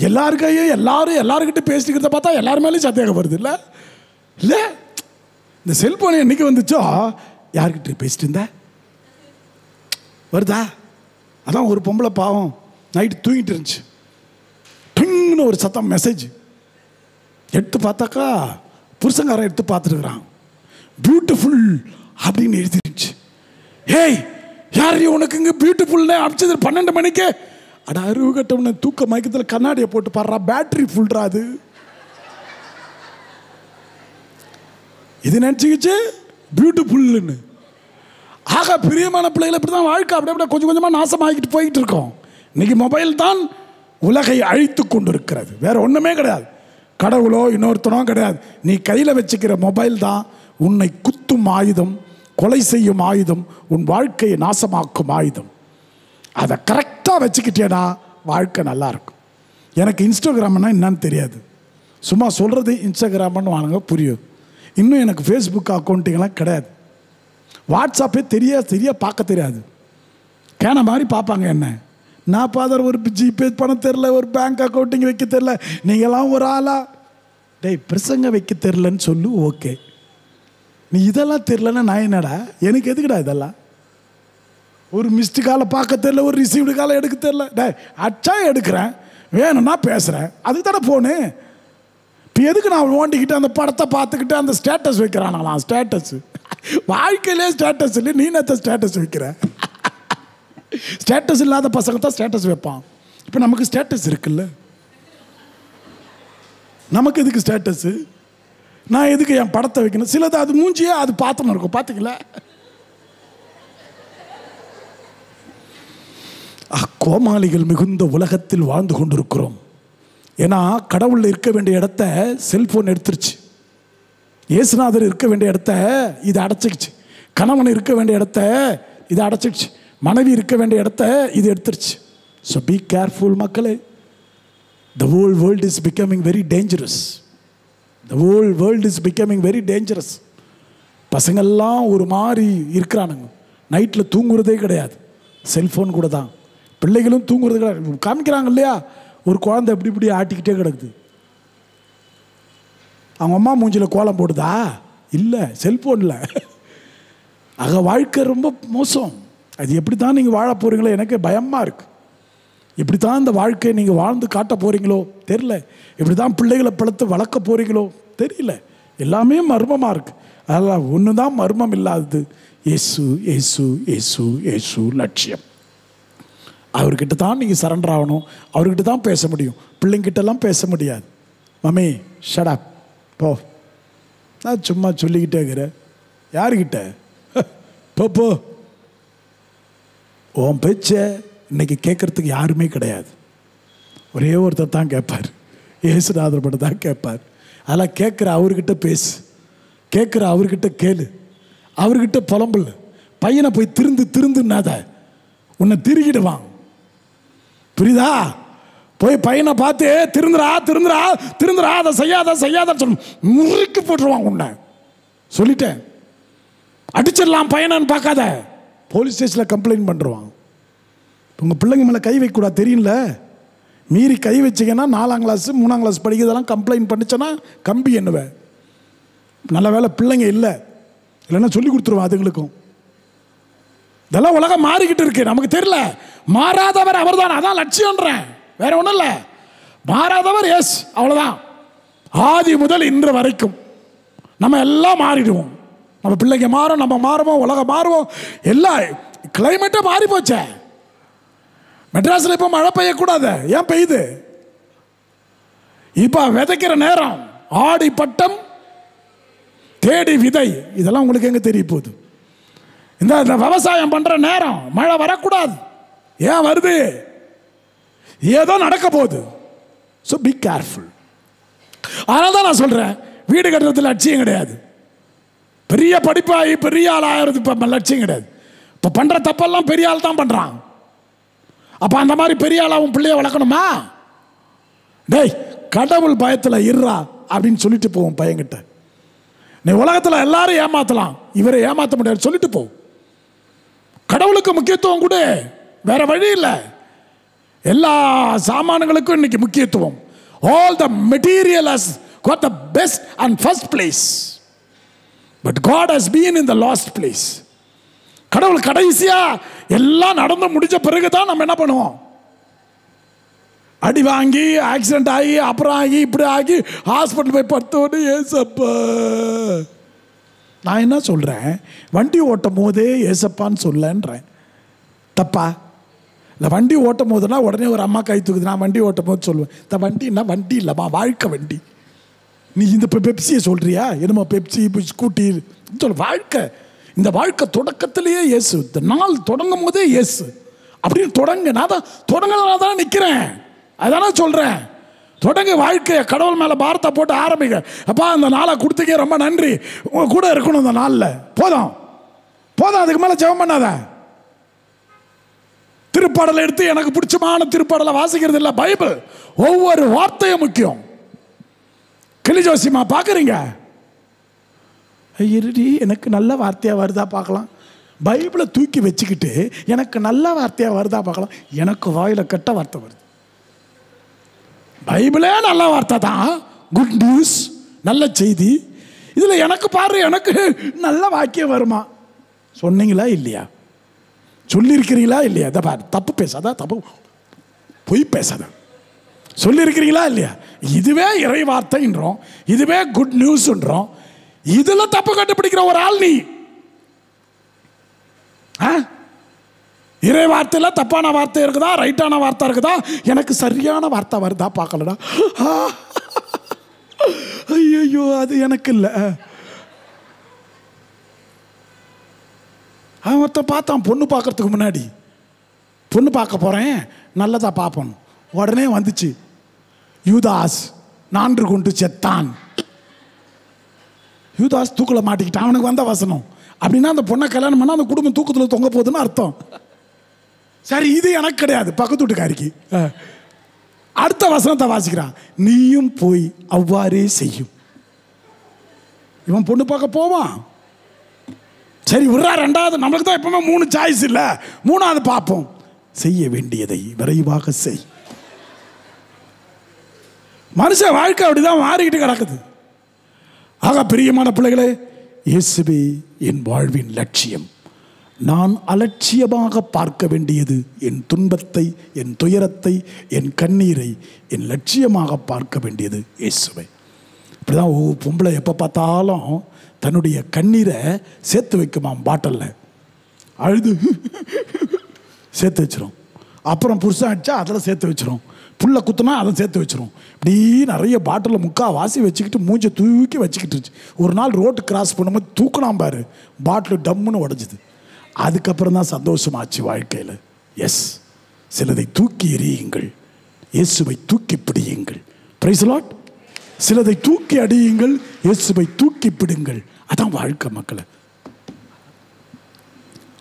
எல்லாரு கையும் எல்லாருக்கிட்ட பேசிக்கிறத பார்த்தா எல்லாரு மேலேயும் சந்தேகம் வருது. இல்லை இந்த செல்போன் என்னைக்கு வந்துச்சோ, யார்கிட்ட பேசிட்டு இருந்த வருதா? அதான் ஒரு பொம்பளை பாவம் நைட்டு தூங்கிட்டு இருந்துச்சு, டிங்னு ஒரு சத்தம், மெசேஜ் எடுத்து பார்த்தாக்கா புருஷங்காரன் எடுத்து பார்த்துருக்குறான். பியூட்டிஃபுல் அப்படின்னு எழுதிருந்துச்சு. ஏய் யார் உனக்கு இங்கே பியூட்டிஃபுல்னு அடிச்சது 12 மணிக்கு? அட அறிவு கட்டவன, தூக்க மயக்கத்தில் கண்ணாடியை போட்டு பாடுறா, பேட்டரி ஃபுல்றா அது. இது நினச்சிக்கிச்சு பியூட்டிஃபுல்னு. ஆக பிரியமான பிள்ளைகளை இப்படி தான் வாழ்க்கை அப்படியே கொஞ்சமாக நாசமாகிட்டு போய்கிட்டு இருக்கோம். இன்னைக்கு மொபைல் தான் உலகை அழித்து கொண்டு இருக்கிறது, வேற ஒன்றுமே கிடையாது. கடவுளோ இன்னொருத்தனோ கிடையாது. நீ கையில் வச்சுக்கிற மொபைல் தான் உன்னை குத்தும் ஆயுதம், கொலை செய்யும் ஆயுதம், உன் வாழ்க்கையை நாசமாக்கும் ஆயுதம். அதை கரெக்டாக வச்சுக்கிட்டேன்னா வாழ்க்கை நல்லா இருக்கும். எனக்கு இன்ஸ்டாகிராம்னா என்னன்னு தெரியாது, சும்மா சொல்கிறது இன்ஸ்டாகிராம்னு வாங்க புரியும். இன்னும் எனக்கு ஃபேஸ்புக் அக்கௌண்ட்டுங்கெல்லாம் கிடையாது. வாட்ஸ்அப்பே சரியாக பார்க்க தெரியாது. கேன மாதிரி பார்ப்பாங்க என்ன. நான் பாதர் ஒரு ஜிபே பணம் தெரில, ஒரு பேங்க் அக்கௌண்ட்டிங் வைக்க தெரில. நீங்களாம் ஒரு ஆளா? டேய், பிரசங்க வைக்க தெரிலன்னு சொல்லு, ஓகே. நீ இதெல்லாம் தெரிலன்னா நான் என்னடா, எனக்கு எதுக்குடா இதெல்லாம்? ஒரு மிஸ்டு காலை பார்க்க தெரில, ஒரு ரிசீவ்டு காலை எடுக்க தெரில. டே, அச்சா எடுக்கிறேன், வேணும்னா பேசுகிறேன், அதுக்கு தானே போனு. இப்போ எதுக்கு நான் ஓண்டிக்கிட்டு அந்த படத்தை பார்த்துக்கிட்டு அந்த ஸ்டேட்டஸ் வைக்கிறானாலாம்? ஸ்டேட்டஸ் வாழ்க்கையிலே ஸ்டேட்டஸ் இல்லை, நீ நேற்று ஸ்டேட்டஸ் வைக்கிற. ஸ்டேட்டஸ் இல்லாத பசங்க தான் ஸ்டேட்டஸ் வைப்பான். இப்போ நமக்கு ஸ்டேட்டஸ் இருக்குல்ல, நமக்கு எதுக்கு ஸ்டேட்டஸ்? நான் எதுக்கு என் படத்தை வைக்கணும்? சிலது அது மூஞ்சியே அது பார்த்துன்னு இருக்கும், பார்த்தீங்களா? கோமாளிகள் மிகுந்த உலகத்தில் வாழ்ந்து கொண்டிருக்கிறோம். ஏன்னா கடவுள் இருக்க வேண்டிய இடத்த செல்போன் எடுத்துருச்சு, இயேசுநாதர் இருக்க வேண்டிய இடத்த இது அடைச்சிக்கிச்சு, கணவன் இருக்க வேண்டிய இடத்த இது அடைச்சிக்கிச்சு, மனைவி இருக்க வேண்டிய இடத்த இது எடுத்துருச்சு. ஸோ பி கேர்ஃபுல் மக்களே. The whole world is becoming very dangerous. The whole world is becoming very dangerous. பசங்கள்லாம் ஒரு மாதிரி இருக்கிறானுங்க, நைட்டில் தூங்குறதே கிடையாது, செல்ஃபோன் கூட தான். பிள்ளைகளும் தூங்குறது கிடையாது. காமிக்கிறாங்க இல்லையா, ஒரு குழந்தை இப்படி ஆட்டிக்கிட்டே கிடக்குது. அவங்க அம்மா மூஞ்சில் கோலம் போடுதா? இல்லை, செல்ஃபோனில். ஆக வாழ்க்கை ரொம்ப மோசம். அது எப்படி தான் நீங்கள் வாழ போகிறீங்களோ எனக்கு பயமாக இருக்குது. எப்படி தான் இந்த வாழ்க்கையை நீங்கள் வாழ்ந்து காட்ட போகிறீங்களோ தெரியல. எப்படி தான் பிள்ளைகளை பழத்து வளர்க்க போகிறீங்களோ தெரியல. எல்லாமே மர்மமாக இருக்குது. அதெல்லாம் ஒன்று தான் மர்மம் இல்லாதது, இயேசு இயேசு இயேசு இயேசு லட்சியம். அவர்கிட்ட தான் நீங்கள் சரண்டர் ஆகணும், அவர்கிட்ட தான் பேச முடியும். பிள்ளைங்கிட்டலாம் பேச முடியாது. மம்மி ஷட் அப் போ, நான் சும்மா சொல்லிக்கிட்டே இருக்கிறேன். யாருக்கிட்ட? போ. உன் பேச்ச இன்னைக்கு கேட்கறதுக்கு யாருமே கிடையாது. ஒரே ஒருத்தர் தான் கேட்பார், இயேசுநாதர் மட்டும் தான் கேட்பார். அதெல்லாம் கேட்குற அவர்கிட்ட பேசு. கேட்குற அவர்கிட்ட கேளு, அவர்கிட்ட புலம்புல. பையனை போய் திருந்துனாத, உன்னை திருகிடுவான். புரியுதா? போய் பையனை பார்த்து திருந்துரா அதை செய்யாத சொல்ல முறுக்கி போட்டுருவாங்க. உன்னை சொல்லிட்டேன், அடிச்சிடலாம் பையனன்னு பார்க்காத, போலீஸ் ஸ்டேஷனில் கம்ப்ளைண்ட் பண்ணுறான். உங்கள் பிள்ளைங்க மேலே கை வைக்கக்கூடாது தெரியும்ல. மீறி கை வச்சிங்கன்னா 4ஆம் கிளாஸ் 3ஆம் கிளாஸ் படிக்கிறதெல்லாம் கம்ப்ளைண்ட் பண்ணிச்சேன்னா கம்பி என்னவேன். நல்ல வேலை பிள்ளைங்க இல்லை, இல்லைன்னா சொல்லி கொடுத்துருவோம் அதுங்களுக்கும். இதெல்லாம் உலகம் மாறிக்கிட்டு இருக்கு, நமக்கு தெரியல. மாறாதவர் அவர் தான், அதான் லட்சியம்ன்றேன், வேற ஒன்றும் இல்லை. மாறாதவர் எஸ், அவ்வளோதான். ஆதி முதல் இன்று வரைக்கும் நம்ம எல்லாம் மாறிடுவோம். நம்ம பிள்ளைங்க மாறும், நம்ம மாறுவோம், உலகம் மாறுவோம். எல்லாம் கிளைமேட்டே மாறி போச்சே. மெட்ராஸில் இப்போ மழை பெய்யக்கூடாது, ஏன் பெய்யுது? இப்போ விதைக்கிற நேரம், ஆடி பட்டம் தேடி விதை, இதெல்லாம் உங்களுக்கு எங்க தெரிய போகுது? இந்த விவசாயம் பண்ற நேரம் மழை வரக்கூடாது, ஏன் வருது? ஏதோ நடக்க போகுது. So be careful. அதனால தான் நான் சொல்றேன், வீடு கட்டுறதுல லட்சியம் கிடையாது. பெரிய படிப்பாகி பெரிய ஆள் ஆகிறது இப்போ லட்சியம் கிடையாது. இப்போ பண்ற தப்பெல்லாம் பெரிய ஆள் தான் பண்றான். அப்ப அந்த மாதிரி பெரிய ஆளாவும் பிள்ளைய வளர்க்கணுமா? டேய், கடவுள் பயத்தில் இருறா அப்படின்னு சொல்லிட்டு போவோம் பையன்கிட்ட. நீ உலகத்தில் எல்லாரும் ஏமாத்தலாம், இவரை ஏமாற்ற முடியாது சொல்லிட்டு போ. கடவுளுக்கு முக்கியத்துவம் கொடு, வேற வழி இல்லை. எல்லா சாமான்களுக்கும் இன்னைக்கு முக்கியத்துவம். All the material has got the best and first place, but God has been in the last place. கடவுள் கடைசியா எல்லாம் நடந்து முடிஞ்ச பிறகுதான் நம்ம என்ன பண்ணுவோம்? அடி வாங்கி ஆக்சிடென்ட் ஆகி அப்புறம் ஆகி இப்படி ஆகி ஹாஸ்பிட்டல் போய் படுத்தோடு ஏசப்பா. நான் என்ன சொல்றேன், வண்டி ஓட்டும் போதே ஏசப்பான்னு சொல்லன்றேன். தப்பா? இல்லை, வண்டி ஓட்டும் போதுனா உடனே ஒரு அம்மா கை தூக்குது, நான் வண்டி ஓட்டும் போது சொல்லுவேன், இந்த வண்டின்னா வண்டி இல்லைம்மா, வாழ்க்கை வண்டி. நீ இந்த பெப்சியை சொல்றியா? என்னமோ பெப்சி ஸ்கூட்டி சொல், வாழ்க்கை. இந்த வாழ்க்கை தொடக்கத்திலேயே இயேசு, இந்த நாள் தொடங்கும் போதே இயேசு அப்படின்னு தொடங்க. நான் தான் தொடங்கலாம் தான் நிற்கிறேன், அதான சொல்றேன். தொடங்க வாழ்க்கையை கடவுள் மேல பாரத்தை போட்டு ஆரம்பிங்க. அப்பா அந்த நாளை கொடுத்துக்கே ரொம்ப நன்றி, உங்க கூட இருக்கணும் இந்த நாளில். போதும், அதுக்கு மேல ஜெபம் பண்ணாத. திருப்பாடலை எடுத்து எனக்கு பிடிச்சமான திருப்பாடலை வாசிக்கிறது இல்லை, பைபிள் ஒவ்வொரு வார்த்தையும் முக்கியம். கிளி ஜோசியமா பார்க்குறீங்க, இருடி எனக்கு நல்ல வார்த்தையாக வருதா பார்க்கலாம். பைபிளை தூக்கி வச்சுக்கிட்டு எனக்கு நல்ல வார்த்தையாக வருதா பார்க்கலாம். எனக்கு வாயில கெட்ட வார்த்தை வருது. பைபிளே நல்ல வார்த்தை தான், குட் நியூஸ், நல்ல செய்தி. இதில் எனக்கு பாரு, எனக்கு நல்ல வாக்கியம் வருமா? சொன்னீங்களா இல்லையா? சொல்லியிருக்கிறீங்களா இல்லையா? அதை பாரு, தப்பு பேசாத, தப்பு பொய் பேசாத, சொல்லியிருக்கிறீங்களா இல்லையா? இதுவே இறை வார்த்தைன்றோம், இதுவே குட் நியூஸ்ன்றோம். இதில் தப்பு கண்டுபிடிக்கிற ஒரு ஆள் நீ. இறை வார்த்தையில் தப்பான வார்த்தை இருக்குதா, ரைட்டான வார்த்தை இருக்குதா, எனக்கு சரியான வார்த்தை வருதா பார்க்கலடா. ஐயோ அது எனக்கு இல்லை. அவன் பார்த்தான், பொண்ணு பார்க்கறதுக்கு முன்னாடி, பொண்ணு பார்க்க போறேன் நல்லதா பார்ப்போம், உடனே வந்துச்சு யூதாஸ் 4 கொண்டு செத்தான். யூதாஸ் தூக்கல மாட்டிக்கிட்டான், அவனுக்கு வந்த வசனம். அப்படின்னா அந்த பொண்ணை கல்யாணம் பண்ணா அந்த குடும்பம் தூக்கத்தில் தொங்க போகுதுன்னு அர்த்தம். சரி, இது எனக்கு கிடையாது, பக்கத்து வீட்டுக்காரிக்கு. அடுத்த வசனத்தை வாசிக்கிறான், நீயும் போய் அவ்வாறே செய்யும். இவன் பொண்ணு பார்க்க போவான். சரி விட்றா, 2வது, நம்மளுக்கு தான் எப்பவுமே 3 சாய்ஸ் இல்லை, 3வது பார்ப்போம். செய்ய வேண்டியதை விரைவாக செய். மனுஷன் வாழ்க்கை அப்படிதான் மாறிக்கிட்டு கிடக்குது. ஆக பிரியமான பிள்ளைகளே, இயேசுவே என் வாழ்வின் லட்சியம். நான் அலட்சியமாக பார்க்க வேண்டியது என் துன்பத்தை, என் துயரத்தை, என் கண்ணீரை என் லட்சியமாக பார்க்க வேண்டியது இயேசுவை. இப்படிதான் ஒவ்வொரு பொம்பளை எப்போ பார்த்தாலும் தன்னுடைய கண்ணீரை சேர்த்து வைக்குமாம், பாட்டிலில் அழுது சேர்த்து வச்சிரும். அப்புறம் புருஷன் அடிச்சா அதில் சேர்த்து வச்சிரும், புல்லை குத்துனா அதை சேர்த்து வச்சிரும். இப்படி நிறைய பாட்டிலில் முக்கால்வாசி வச்சுக்கிட்டு மூஞ்சை தூக்கி வச்சுக்கிட்டுருச்சு. ஒரு நாள் ரோட்டு கிராஸ் பண்ணும்போது தூக்கினாம் பாரு, பாட்டில் டம்முன்னு உடஞ்சிது. அதுக்கப்புறம் தான் சந்தோஷமாச்சு வாழ்க்கையில். எஸ், சிலதை தூக்கி எறியுங்கள், இயேசுவை தூக்கி பிடியுங்கள். Praise the lord. சிலதை தூக்கி அடியுங்கள், இயேசுவை தூக்கி பிடுங்கள். அதான் வாழ்க்கை மக்களை.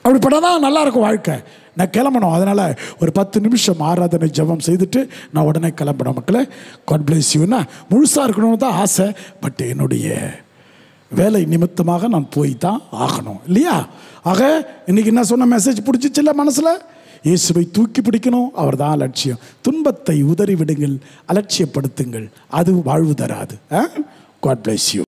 அப்படிப்பட்டதான் நல்லா இருக்கும் வாழ்க்கை. நான் கிளம்பணும், அதனால் ஒரு 10 நிமிஷம் ஆராதனை ஜெபம் செய்துட்டு நான் உடனே கிளம்பணும் மக்களை. காட் பிளஸ் யூன்னா முழுசாக இருக்கணும்னு தான் ஆசை. பட் என்னுடைய வேலை நிமித்தமாக நான் போய் தான் ஆகணும் இல்லையா? ஆக இன்னைக்கு என்ன சொன்ன மெசேஜ் பிடிச்சிச்சில்ல மனசில்? இயேசுவை தூக்கி பிடிக்கணும், அவர் தான் லட்சியம். துன்பத்தை உதறி விடுங்கள், அலட்சியப்படுத்துங்கள், அது வாழ்வு தராது. God bless you.